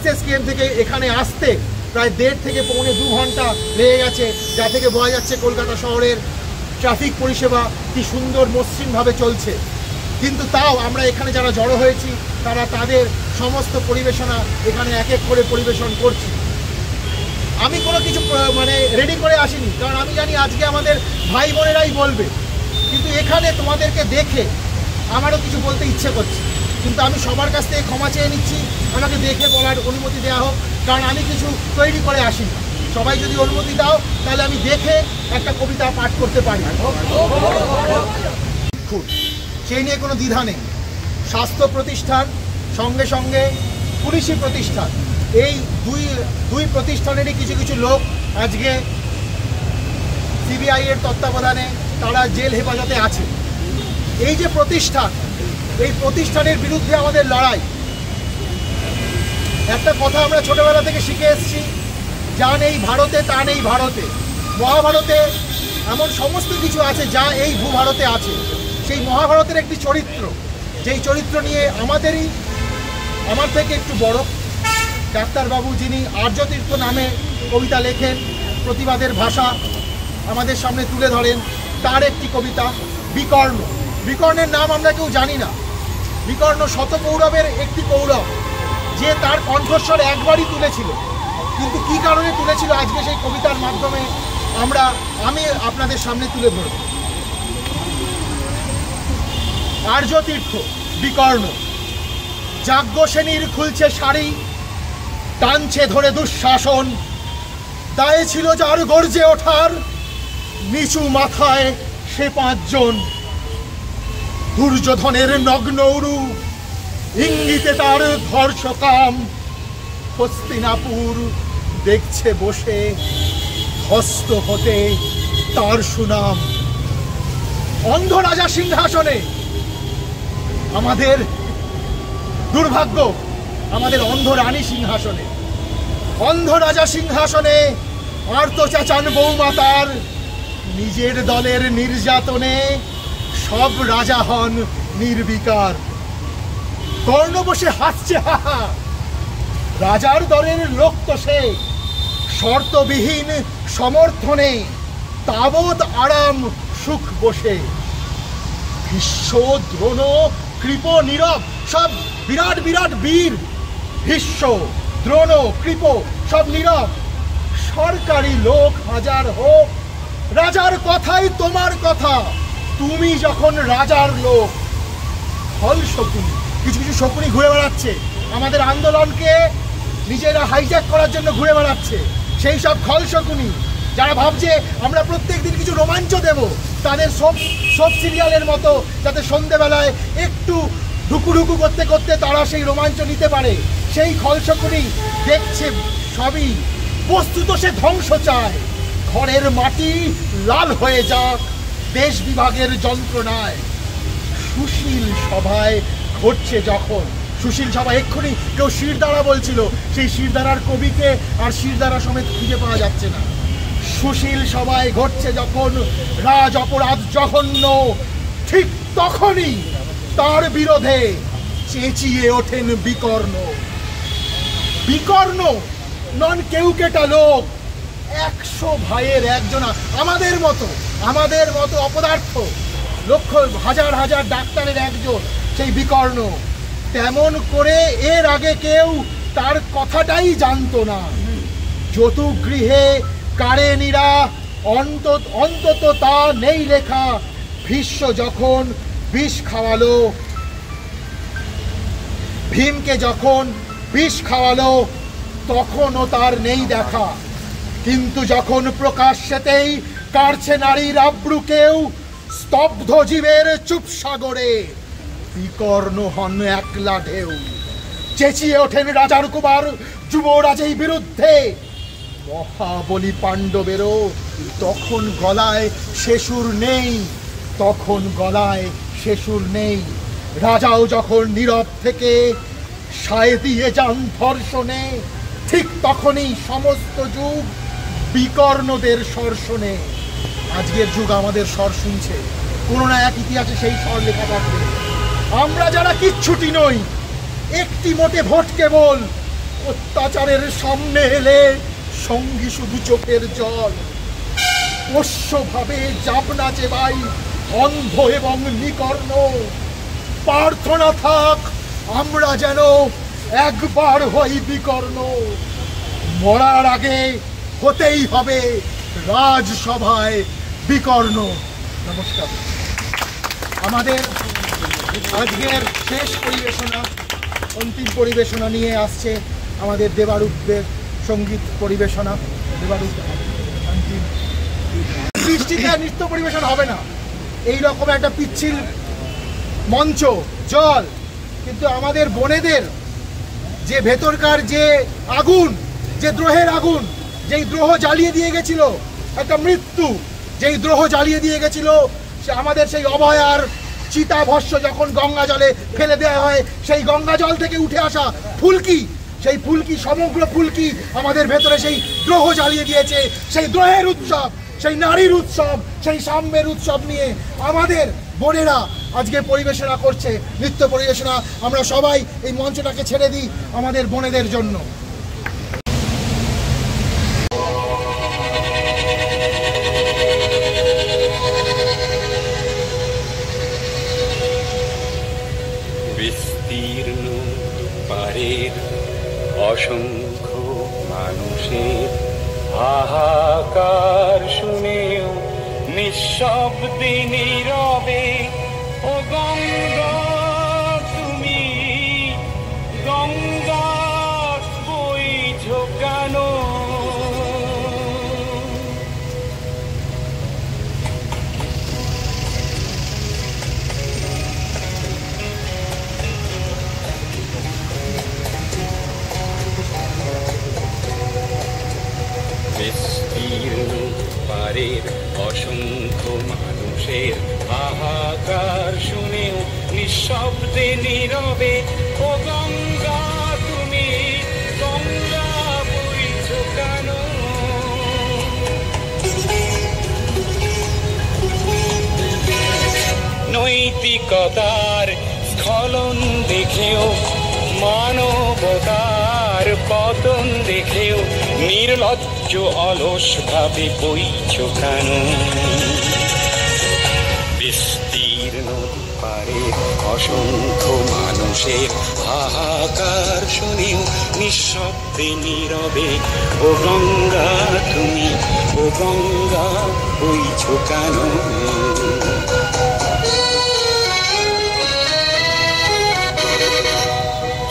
SSKM থেকে এখানে আসতে প্রায় 1.5 থেকে পৌনে 2 ঘন্টা লেগে গেছে, যা থেকে বোঝা যাচ্ছে কলকাতা শহরের ট্রাফিক পরিষেবা কি সুন্দর মসৃণভাবে চলছে। কিন্তু তাও আমরা এখানে যারা জড়ো হয়েছি তারা তাদের সমস্ত পরিবেশনা এখানে এক এক করে পরিবেশন করছি। আমি কোনো কিছু মানে রেডি করে আসিনি, কারণ আমি জানি আজকে আমাদের ভাই বোনেরাই বলবে, কিন্তু এখানে তোমাদেরকে দেখে আমারও কিছু বলতে ইচ্ছে করছে, কিন্তু আমি সবার কাছ থেকে ক্ষমা চেয়ে নিচ্ছি, আমাকে দেখে বলার অনুমতি দেওয়া হোক, কারণ আমি কিছু তৈরি করে আসিনি। সবাই যদি অনুমতি দাও তাহলে আমি দেখে একটা কবিতা পাঠ করতে পারি, সেই নিয়ে কোনো দ্বিধা নেই। স্বাস্থ্য প্রতিষ্ঠান সঙ্গে সঙ্গে পুলিশি প্রতিষ্ঠান, এই দুই প্রতিষ্ঠানেরই কিছু কিছু লোক আজকে CBI এর তত্ত্বাবধানে তারা জেল হেফাজতে আছে। এই যে প্রতিষ্ঠান, এই প্রতিষ্ঠানের বিরুদ্ধে আমাদের লড়াই। একটা কথা আমরা ছোটবেলা থেকে শিখে এসেছি, যা নেই ভারতে তা নেই ভারতে। মহাভারতে এমন সমস্ত কিছু আছে যা এই ভূভারতে আছে। সেই মহাভারতের একটি চরিত্র, যেই চরিত্র নিয়ে আমার থেকে একটু বড় ডাক্তারবাবু, যিনি আর্যতীর্থ নামে কবিতা লেখেন, প্রতিবাদের ভাষা আমাদের সামনে তুলে ধরেন, তার একটি কবিতা বিকর্ণ। বিকর্ণের নাম আমরা কেউ জানি না। বিকর্ণ শতকৌরবের একটি কৌরব, যে তার কণ্ঠস্বর একবারই তুলেছিল, কিন্তু কি কারণে তুলেছিল আজকে সেই কবিতার মাধ্যমে আমি আপনাদের সামনে তুলে ধরব। আর্যতীর্থ বিকর্ণ। যাজ্ঞসেনীর খুলছে শাড়ি, টানছে ধরে দুঃশাসন, দায়ে ছিল যার গর্জে ওঠার, নিচু মাথায় সে 5 জন। দুর্যোধনের নগ্ন উরু, ইঙ্গিতে তার ধর্ষকাম, হস্তিনাপুর দেখছে বসে, হস্ত হতে তার সুনাম। অন্ধ রাজা সিংহাসনে, আমাদের দুর্ভাগ্য, আমাদের অন্ধ রানী সিংহাসনে, অন্ধ রাজা সিংহাসনে আর্ত চেঁচান বৌমাতার, নিজের দলের নির্যাতনে সব রাজা হন নির্বিকার। কর্ণ বসে হাসছে হাহা, রাজার দলের লোক তো সে, শর্তবিহীন সমর্থনে তাবৎ আরাম সুখ বসে। ভীষ্ম, দ্রোণ, কৃপ, নীরব সব বিরাট বিরাট বীর। ভীষ্ম, দ্রোণ, কৃপ সব নীরব। সরকারি লোক হাজার হোক, রাজার কথাই তোমার কথা, তুমি যখন রাজার লোক। ফল শকুনি, কিছু কিছু শকুনি ঘুরে বেড়াচ্ছে, আমাদের আন্দোলনকে নিজেরা হাইজ্যাক করার জন্য ঘুরে বেড়াচ্ছে। সেই সব খল শকুনি যারা ভাবছে আমরা প্রত্যেক দিন কিছু রোমাঞ্চ দেব, তাদের সব সিরিয়ালের মতো, যাতে সন্ধেবেলায় একটু ঢুকুঢুকু করতে করতে তারা সেই রোমাঞ্চ নিতে পারে, সেই খল শকুনি দেখছে সবই। বস্তুত সে ধ্বংস চায়, ঘরের মাটি লাল হয়ে যাক দেশ বিভাগের যন্ত্রণায়। সুশীল সভায় ঘটছে যখন, সুশীল সভা এক্ষুনি কেউ শিরদাঁড়া বলছিল, সেই শিরদাঁড়ার কবিকে আর শিরদাঁড়া সমেত খুঁজে পাওয়া যাচ্ছে না। সুশীল সভায় ঘটছে যখন রাজ অপরাধ জঘন্য, ঠিক তখনই তার বিরোধে চেঁচিয়ে ওঠেন বিকর্ণ। বিকর্ণ নন কেউ কেটা লোক, 100 ভাইয়ের একজনা, আমাদের মতো অপদার্থ, লক্ষ হাজার হাজার ডাক্তারের একজন সেই বিকর্ণ। তেমন করে এর আগে কেউ তার কথাটাই জানতো না। যতুগৃহে কারেনীরা অন্তত তা নেই লেখা। ভীষ্ম যখন বিষ খাওয়ালো, ভীমকে যখন বিষ খাওয়ালো, তখনও তার নেই দেখা। কিন্তু যখন প্রকাশ্যেতেই কাটছে নারীর আব্রু কেউ, স্তব্ধ জীবের চুপ সাগরে বিকর্ণ হন একলা ঢেউ। চেঁচিয়ে ওঠেন রাজার কুমার যুবরাজের বিরুদ্ধে, মহাবলী পাণ্ডবেরও তখন গলায় শেষুর নেই, তখন গলায় শেষুর নেই। রাজাও যখন নীরব থেকে সায় দিয়ে যান ধর্ষণে, ঠিক তখনই সমস্ত যুগ বিকর্ণদের স্বর শোনে। আজকের যুগ আমাদের স্বর শুনছে, কোনো না এক ইতিহাসে সেই স্বর লেখা থাকবে। আমরা যারা কিচ্ছুটি নই, একটি মোটে ভোট কেবল, অত্যাচারের সামনে এলে সঙ্গী শুধু চোখের জল। পোষ্যভাবে জাবনা চেবাই অন্ধ এবং নিকর্ণ। প্রার্থনা থাক আমরা যেন একবার হই বিকর্ণ। মরার আগে হতেই হবে রাজসভায় বিকর্ণ। নমস্কার। আমাদের আজকের শেষ পরিবেশনা, অন্তিম পরিবেশনা নিয়ে আসছে আমাদের দেবারূপদের সঙ্গীত পরিবেশনা। দেবারূপ অন্তিম বৃষ্টিতে নৃত্য পরিবেশন হবে না, এই রকম একটা পিচ্ছিল মঞ্চ, জল, কিন্তু আমাদের বোনেদের যে ভেতরকার যে আগুন, যে দ্রোহের আগুন, যেই দ্রোহ জ্বালিয়ে দিয়ে গেছিল, একটা মৃত্যু যেই দ্রোহ জ্বালিয়ে দিয়ে গেছিল, সে আমাদের সেই অভয়ার চিতাভস্য যখন গঙ্গা জলে ফেলে দেওয়া হয়, সেই গঙ্গা জল থেকে উঠে আসা ফুলকি, সেই ফুলকি, সমগ্র ফুলকি আমাদের ভেতরে সেই দ্রোহ জ্বালিয়ে দিয়েছে। সেই দ্রোহের উৎসব, সেই নারীর উৎসব, সেই সাম্যের উৎসব নিয়ে আমাদের বোনেরা আজকে পরিবেশনা করছে, নৃত্য পরিবেশনা। আমরা সবাই এই মঞ্চটাকে ছেড়ে দিই আমাদের বোনেদের জন্য। বিস্তীর্ণ পারের অসংখ্য মানুষের হাহাকার শুনেও নিঃশব্দে নীরবে ও গঙ্গা তুমি গঙ্গা বইছো কেন? বিস্তীর্ণ পারের অসংখ্য মানুষের হাহাকার শুনেও নিঃশব্দে নীরবে ও গঙ্গা তুমি গঙ্গা বইছো কেন? নৈতিকতার স্খলন দেখেও, মানবতার পতন দেখেও নির্লজ্জ অলস ভাবে বইছো কেন? বিস্তীর্ণ পারের অসংখ্য মানুষের হাহাকার শুনেও নিঃশব্দে নীরবে ও গঙ্গা তুমি ও গঙ্গা বইছো কেন?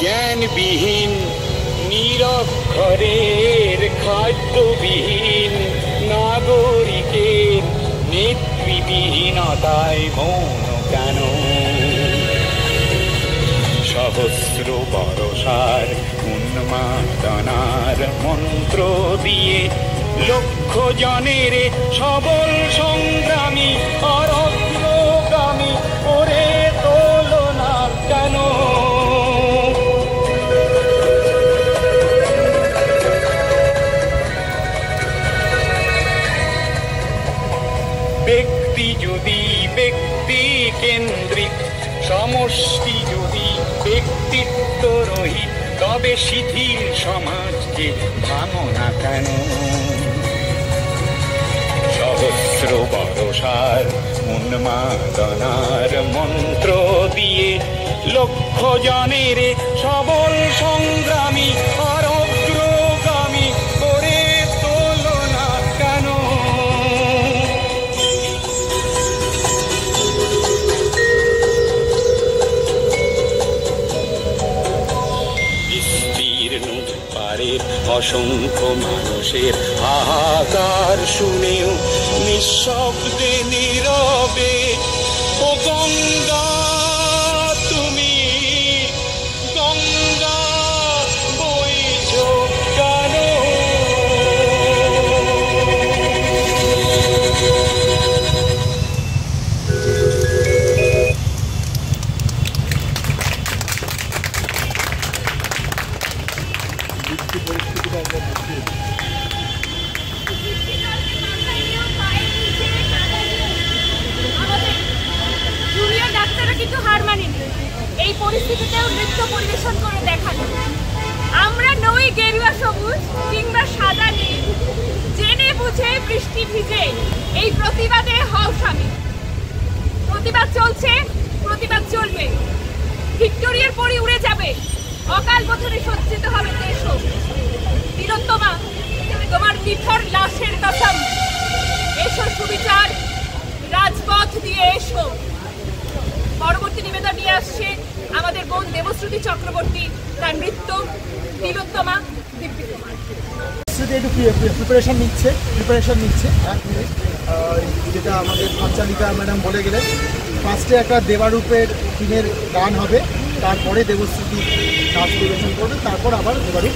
জ্ঞানবিহীন নিরক্ষরের খাদ্যবিহীন নাগরিকের নেতৃবিহীনতায় মৌন কেন? সহস্র বরষার উন্মাদনার মন্ত্র দিয়ে লক্ষ জনের সবল সংগ্রামী আর অগ্রগামী করে তোলো না কেন? ব্যক্তি যদি ব্যক্তি কেন্দ্রিক, সমষ্টি যদি ব্যক্তিত্ব রহিত, তবে শিথিল সমাজকে ভাঙো না কেন? সহস্র বরষার উন্মাদনার মন্ত্র দিয়ে লক্ষ জনের সবল সংগ্রামী আর অগ্রগামী করে তোলো না কেন? বিস্তীর্ণ পারের অসংখ্য মানুষের হাহাকার শুনেও নিঃশব্দে নীরবে ও গঙ্গা তুমি গঙ্গা বইছো কেন? জুনিয়র ডাক্তাররা কিন্তু হার মানেনি, এই পরিস্থিতিতেও নৃত্য পরিবেশন করে দেখানো। আমরা ওই গেরুয়া সবুজ কিংবা সাদা নীল, জেনে বুঝে বৃষ্টি ভিজে এই প্রতিবাদে হও শামিল। প্রতিবাদ চলছে, প্রতিবাদ চলবে, ভিক্টোরিয়ার পরি উড়ে যাবে, অকাল বোধনে সজ্জিত হবে দেশ। তিলোত্তমা, তোমার নিথর লাশের কসম, এসো সুবিচার, রাজপথ দিয়ে এসো। পরবর্তী নিবেদন নিয়ে আসছে আমাদের বোন দেবশ্রুতি চক্রবর্তী, তার নৃত্য তিলোত্তমা দীপ্তি কুমার। একটু প্রিপারেশন নিচ্ছে 1 মিনিট। যেটা আমাদের সঞ্চালিকা ম্যাডাম বলে গেলেন, ফার্স্টে একটা দেবারূপের থিমের গান হবে, তারপরে দেবশ্রুতি নাচ পরিবেশন করবে, তারপর আবার দেবারূপ।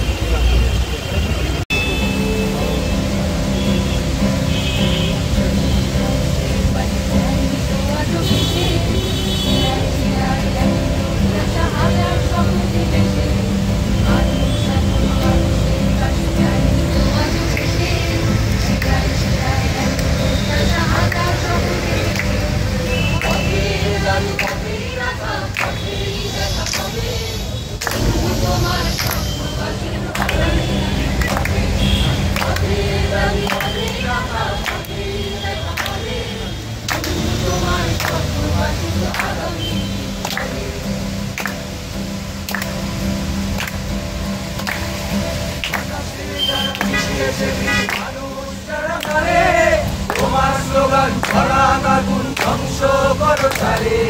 তোমার স্লোগান ছড়া আগুন ধ্বংস করো চারে,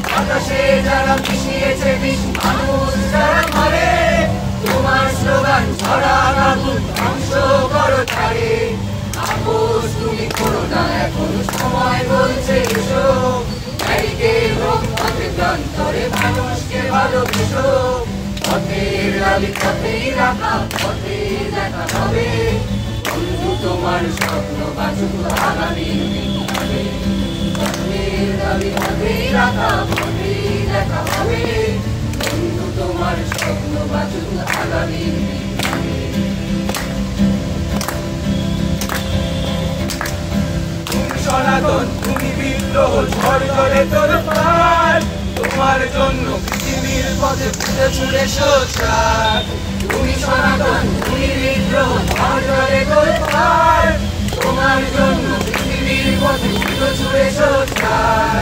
বাতাসে যারা মিশিয়েছে বিষ মানুষ যারা মারে, তোমার স্লোগান ছড়া আগুন ধ্বংস করো চারে। আপোষ তুমি করো না, এখন সময় বলছে এসো, ব্যারিকেড হোক পথে প্রান্তরে মানুষকে ভালোবেসো। পথের দাবি পথেই রাখা, পথে দেখা হবে, বন্ধু তোমার স্বপ্ন বাঁচুক আগামীর দিনে। পথের দাবি পথেই রাখা, পথেই দেখা হবে, বন্ধু তোমার স্বপ্ন বাঁচুক আগামীর দিনে। তুমি সনাতন, তুমি বিদ্রোহ, ঝড় জলে তোর প্রাণ, তোমার জন্য পৃথিবীর পথে ফুটে ছুড়ে সোচ্চার। তুমি সনাতন, তুমি বিদ্রোহ, ঝড় জলে তোর প্রাণ, তোমার জন্য পৃথিবীর পথে ফুটে ছুড়ে সোচ্চার।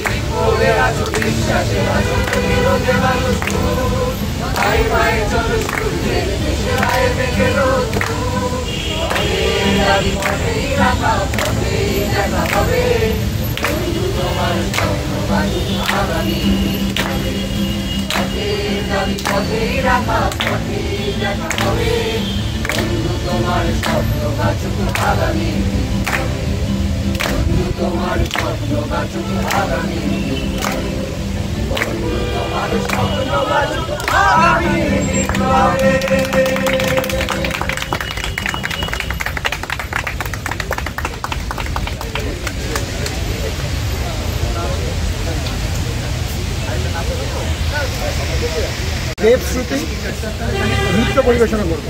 বিক্ষোভে আছো, বিশ্বাসে আছো, বিরোধে মানুষ দূর, ভাই ভাই চলো সূর্যের দেশে আয় দেখে রোদ। পথের দাবি পথেই রাখা, পথেই দেখা হবে, বন্ধু তোমার স্বপ্ন বাঁচুক আগামী দিনে। পথের দাবি পথেই রাখা, পথেই দেখা হবে, বন্ধু তোমার স্বপ্ন বাঁচুক আগামী দিনে। বন্ধু তোমার স্বপ্ন বাঁচুক আগামী দিনে, বন্ধু তোমার স্বপ্ন বাঁচুক আগামী দিনে। দেবশ্রুতি নৃত্য পরিবেশনা করবে।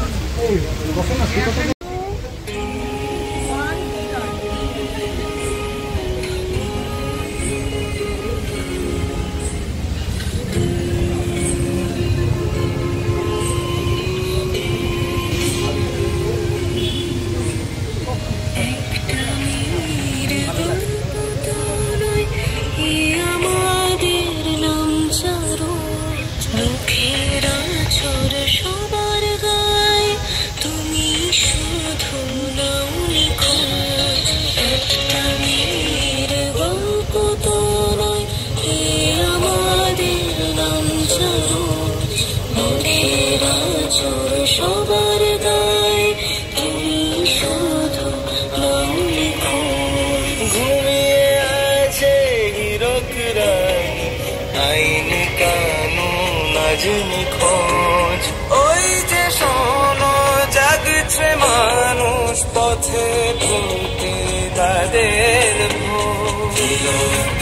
খোঁজ ওই যে শোনো জাগছে মানুষ পথে ভুলতে তাদের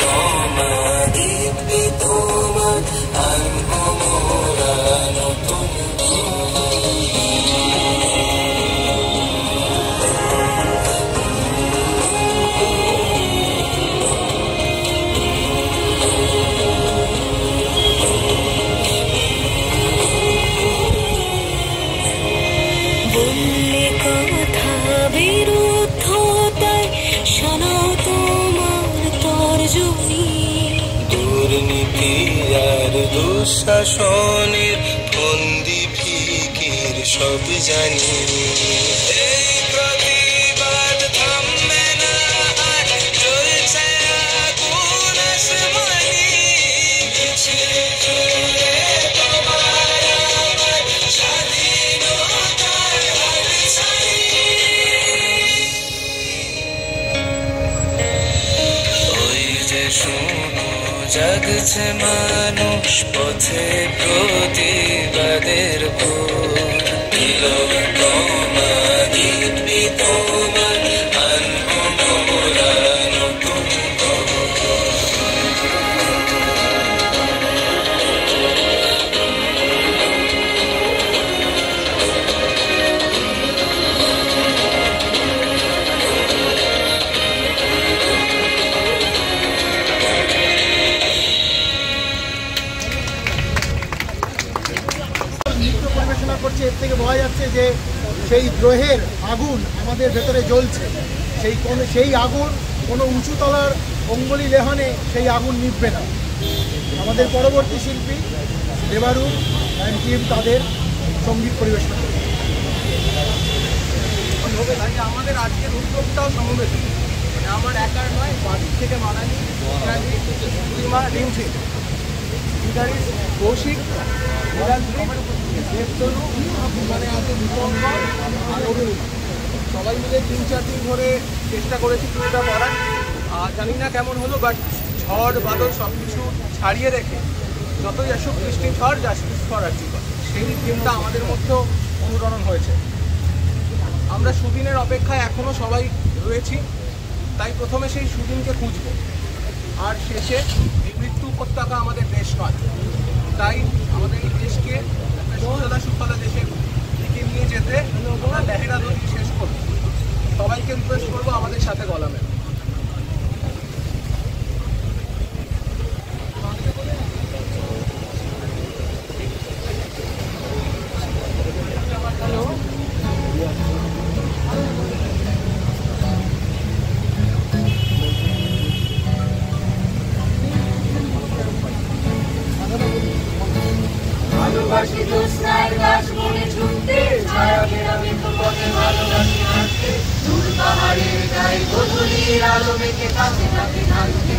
তোমার দিব্যি তোমার আনমোরা নতুন দুঃশাসনের ফন্দি ফিকির সব জানি। এই প্রতিবাদ থামবে না আর চলছে আগুন আসমানি। মিছিল জুড়ে তোমার আমার স্বাধীনতার হাতছানি। ওই যে শোনো জাগছে মানুষ পথে প্রতিবাদের ভোর। তিলোত্তমা দিব্যি তোমার আনবো মোরা নতুন নৃত্য পরিবেশনা করছে, এর থেকে বোঝা যাচ্ছে যে সেই দ্রোহের আগুন আমাদের ভেতরে জ্বলছে। সেই আগুন কোনো উঁচুতলার অঙ্গলি লেহনে সেই আগুন নিভবে না। আমাদের পরবর্তী শিল্পী দেবারুণ অ্যান্ড টিম তাদের সঙ্গীত পরিবেশনা করবে। আমাদের আজকের উদ্যোগটাও সমবেত, মানে আমার একার নয়, বাড়ির থেকে মানানি, পূর্ণিমা, রিমঝিম, গিটারিস্ট কৌশিক, দেবতনু, মানে আছে দীপঙ্কর আর অভিনীত, সবাই মিলে 3-4 দিন ধরে চেষ্টা করেছি কিছুটা করার। জানি না কেমন হলো, বাট ঝড় বাদল সব কিছু ছাড়িয়ে রেখে যতই আসুক বৃষ্টি ঝড় জাস্টিস ফর আর্জিকর, সেই থিমটা আমাদের মধ্যেও অনুরণন হয়েছে। আমরা সুদিনের অপেক্ষায় এখনও সবাই রয়েছি, তাই প্রথমে সেই সুদিনকে খুঁজব, আর শেষে এই মৃত্যু উপত্যকা আমাদের দেশ নয়, তাই আমাদের এই দেশকে সুখদা সুফলা দেশের দিকে নিয়ে যেতে আমরা লেহেরা নদী শেষ করব। সবাইকে রিকোয়েস্ট করবো আমাদের সাথে গলা মেলা। ভালোবাসি জ্যোৎস্নার গাছ মনে ছুটতে, ছায়া বেড়াবে তো পথে ভালোবাসি হাঁটতে, দূর পাহাড়ের গায়ে গোধূলির আলো মেখে কাছে কাছে নাচতে,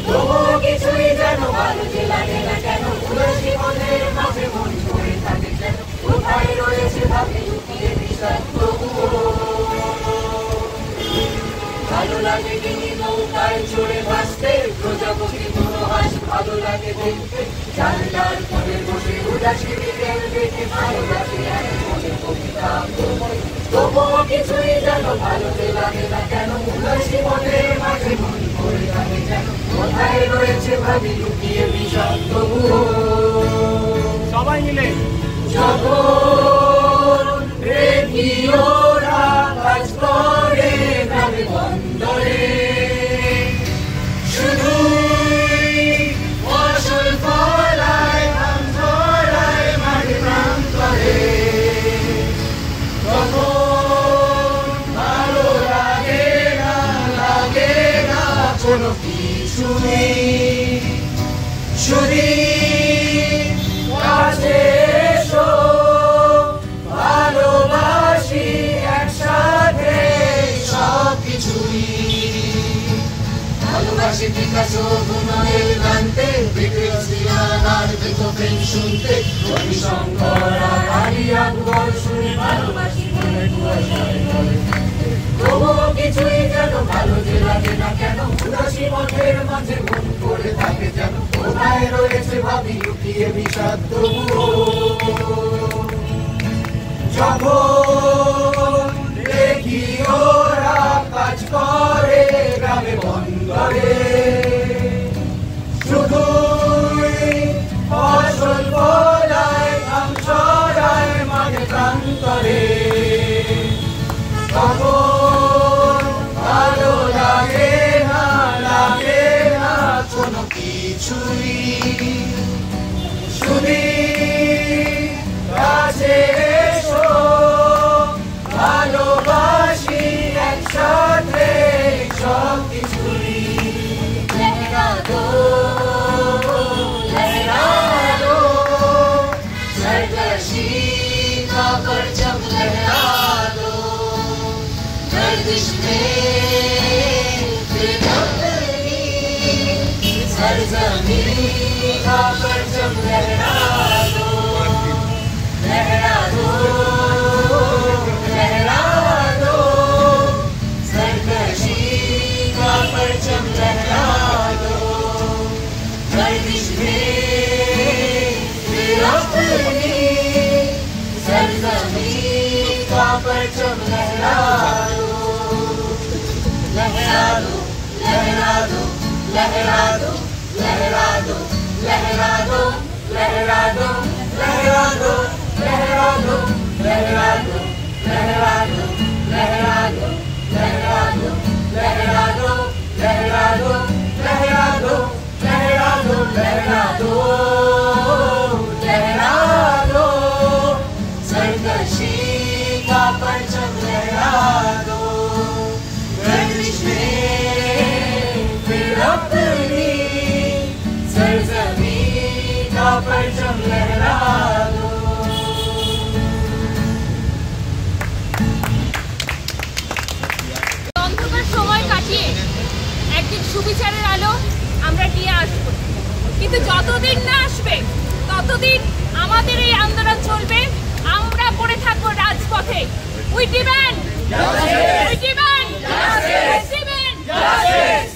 তবুও কিছুই যেন ভালো যে লাগে না কেন, উদাসী মনের মাঝে মন পড়ে থাকে যেন, কোথায় রয়েছে ভাবে লুকিয়ে বিষয় তবুও ভালো লাগে ডিঙি নৌকায় চড়ে ভাসতে, প্রজাপতি কোনো হাস ভালো লাগে দেখতে, জানলার কোণে বসে উদাসী বিকেল দেখে ভালো লাগে এক মনে কবিতা, তবুও কিছুই যেন ভালো যে লাগে না কেন, উদাসী মনের মাঝে মন পড়ে থাকে যেন, কোথায় রয়েছে ভাবি লুকিয়ে বিষয় তবুও সবাই মিলে যখন রেডিওরা কাজ করে গ্রামে বন্দরে, শুধুই ফসল ফলায় ধান ঝরায় মাঠে প্রান্তরে, তখন ভালো লাগে না কোনো কিছুই, শুধু কাছে এসো ভালোবাসি একসাথে সব কিছুই, ভালোবাসি পিকাসো বুনোয়েল গানতে, বিটলসিয়ান আর বেথোভেন শুনতে, রবিশঙ্কর আর আলী আকবর শুনে, ভালোবাসি মনে কুয়াশায় বলে, তবুও কিছুই যেন ভালো যে লাগে না কেন, উদাসী মনের মাঝে মন পড়ে থাকে যেন, কোথায় রয়েছে ভাবি লুকিয়ে বিষাদ তবুও যখন দেখি ওরা কাজ করে গ্রামে বন্দরে, শুধুই ফসল ফলায় ধান ছড়ায় মাঠে প্রান্তরে, তখন ভালো লাগে না কোনো কিছুই, শুধু কাছে এসো ভালোবাসি একসাথে সব কিছুই, লেহেরা দোল गर्दिश में फिर अपनी सरजमीं का परचम लहरा दो, लहरा दो, लहरा दो, सरकशी का परचम लहरा दो, गर्दिश में फिर अपनी सरजमीं का परचम लहरा दो, लहरा दो, लहरा दो, लहरा दो, लहरा दो, लहरा दो, लहरा दो, लहरा दो, लहरा दो, लहरा दो, लहरा दो, लहरा दो, लहरा दो, लहरा दो, लहरा दो, लहरा दो, लहरा दो, लहरा दो, लहरा दो, सरकशी का परचम लहरा दो, गर्दिश में फिर अपनी सरजमीं का परचम लहरा दो। অন্ধকার সময় কাটিয়ে একদিন সুবিচারের আলো আমরা নিয়ে আসব, কিন্তু যতদিন না আসবে ততদিন আমাদের এই আন্দোলন চলবে। আমরা পড়ে থাকবো রাজপথে। We demand justice, we demand justice, we demand justice.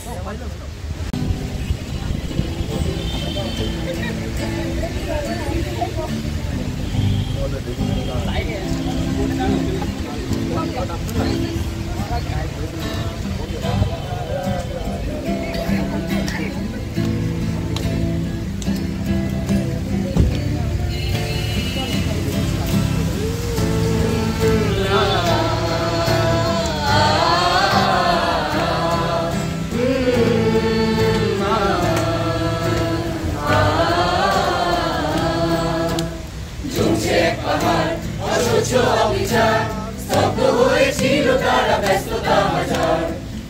অবিচার স্তব্ধ হয়েছিল তারা ব্যস্ততা হাজার,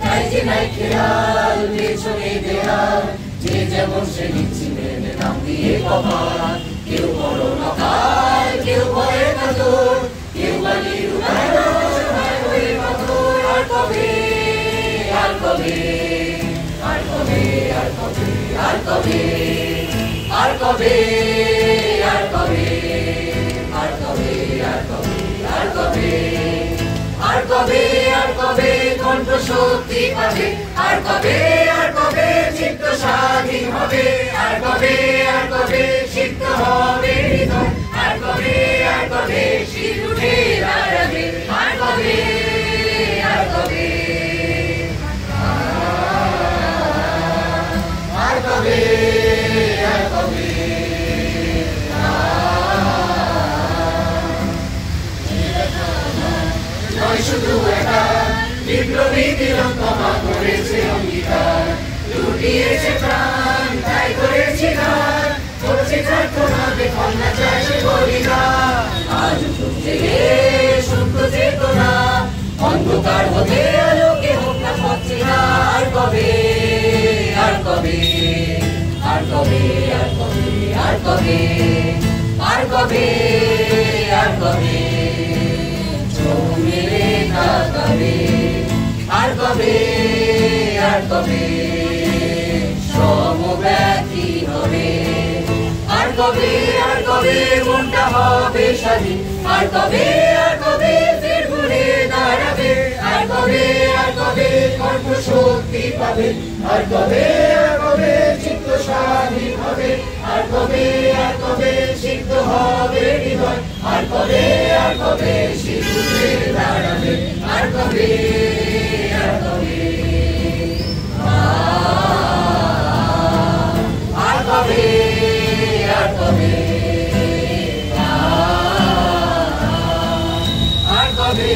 তাই যে নাই খেয়াল পেছনে দেয়াল, যে যেমন সে নিচ্ছিলেন নাম দিয়ে কপাল, কেউ বড় নকাল, কেউ ভয়ে কাতর, কেউ বালির হয়ে পাথর। আর কবে, আর কবে, আর কবে, আর কবে, আর কবে, আর কবে, আর কবে, আর কবে, আর কবে, আর কবে, আর কবে, আর কবে কণ্ঠ শক্তি পাবে, আর কবে, আর কবে চিত্ত স্বাধীন হবে, আর কবে, আর কবে সিদ্ধ হবে হৃদয়, আর কবে, আর কবে শির উঠে দাঁড়াবে, আর কবে, আর কবে, আর কবে, আর কবে, শুধু একা বিপ্লবী তিরঙ্গমা করেছে অঙ্গীকার, লুটিয়েছে প্রাণ তাই করেছি গান, করছে প্রার্থনা দেখল না চায় সে বলিদান। আজ জেগে শুদ্ধ চেতনা অন্ধকার হতে আলোকে হোক না পথে, আর কবে, আর কবে, আর কবে, আর কবে, আর কবে, আর কবে, আর কবে মেরে তাকাবে, আর কবে, আর কবে সমব্যথী হবে, আর কবে, আর কবে মনটা হবে স্বাধীন, আর কবে, আর কবে ফের ঘুরে দাঁড়াবে, আর কবে, আর কবে কণ্ঠ শক্তি পাবে, আর কবে, আর কবে চিত্ত স্বাধীন হবে, আর কবে, আর কবে সিদ্ধ হবে হৃদয়, আর কবে, আর কবে শির উঠে দাঁড়াবে, আর কবে, আর কবে, আর কবে, আর কবে, আর কবে,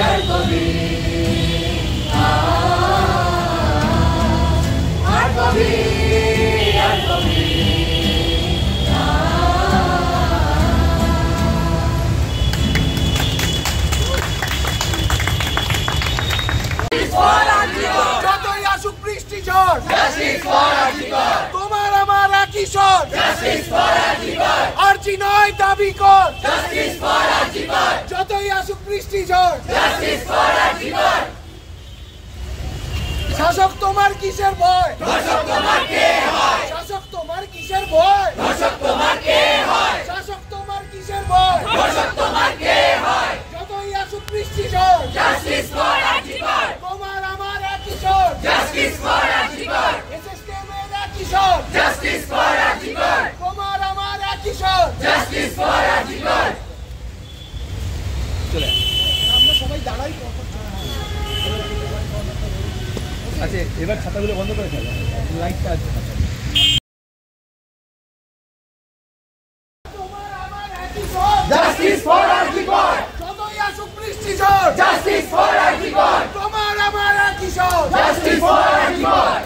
আর কবে, আর কবে, আর কবে। সবাই দাবি কর Justice for Arjikar! যতই আসুক বৃষ্টি ঝড় Justice for Arjikar! শাসক তোমার কিসের ভয় ধর্ষক তোমার কে হয়? শাসক তোমার কিসের ভয় ধর্ষক তোমার কে হয়? শাসক তোমার কিসের ভয় ধর্ষক তোমার কে হয়? যতই আসুক বৃষ্টি ঝড় Justice for Arjikar! তোমার আমার একই স্বর Justice for Arjikar! এসএসকেএমের একই স্বর Justice for Arjikar! তোমার আমার একই স্বর Justice for Arjikar! আমরা সবাই দাঁড়াই আচ্ছা এবার ছাতাগুলো বন্ধ করে ফেলো লাইটটা আছে Justice for Arjikar! যতই আসুক বৃষ্টি ঝড় Justice for Arjikar! তোমার আমার একই স্বর Justice for Arjikar!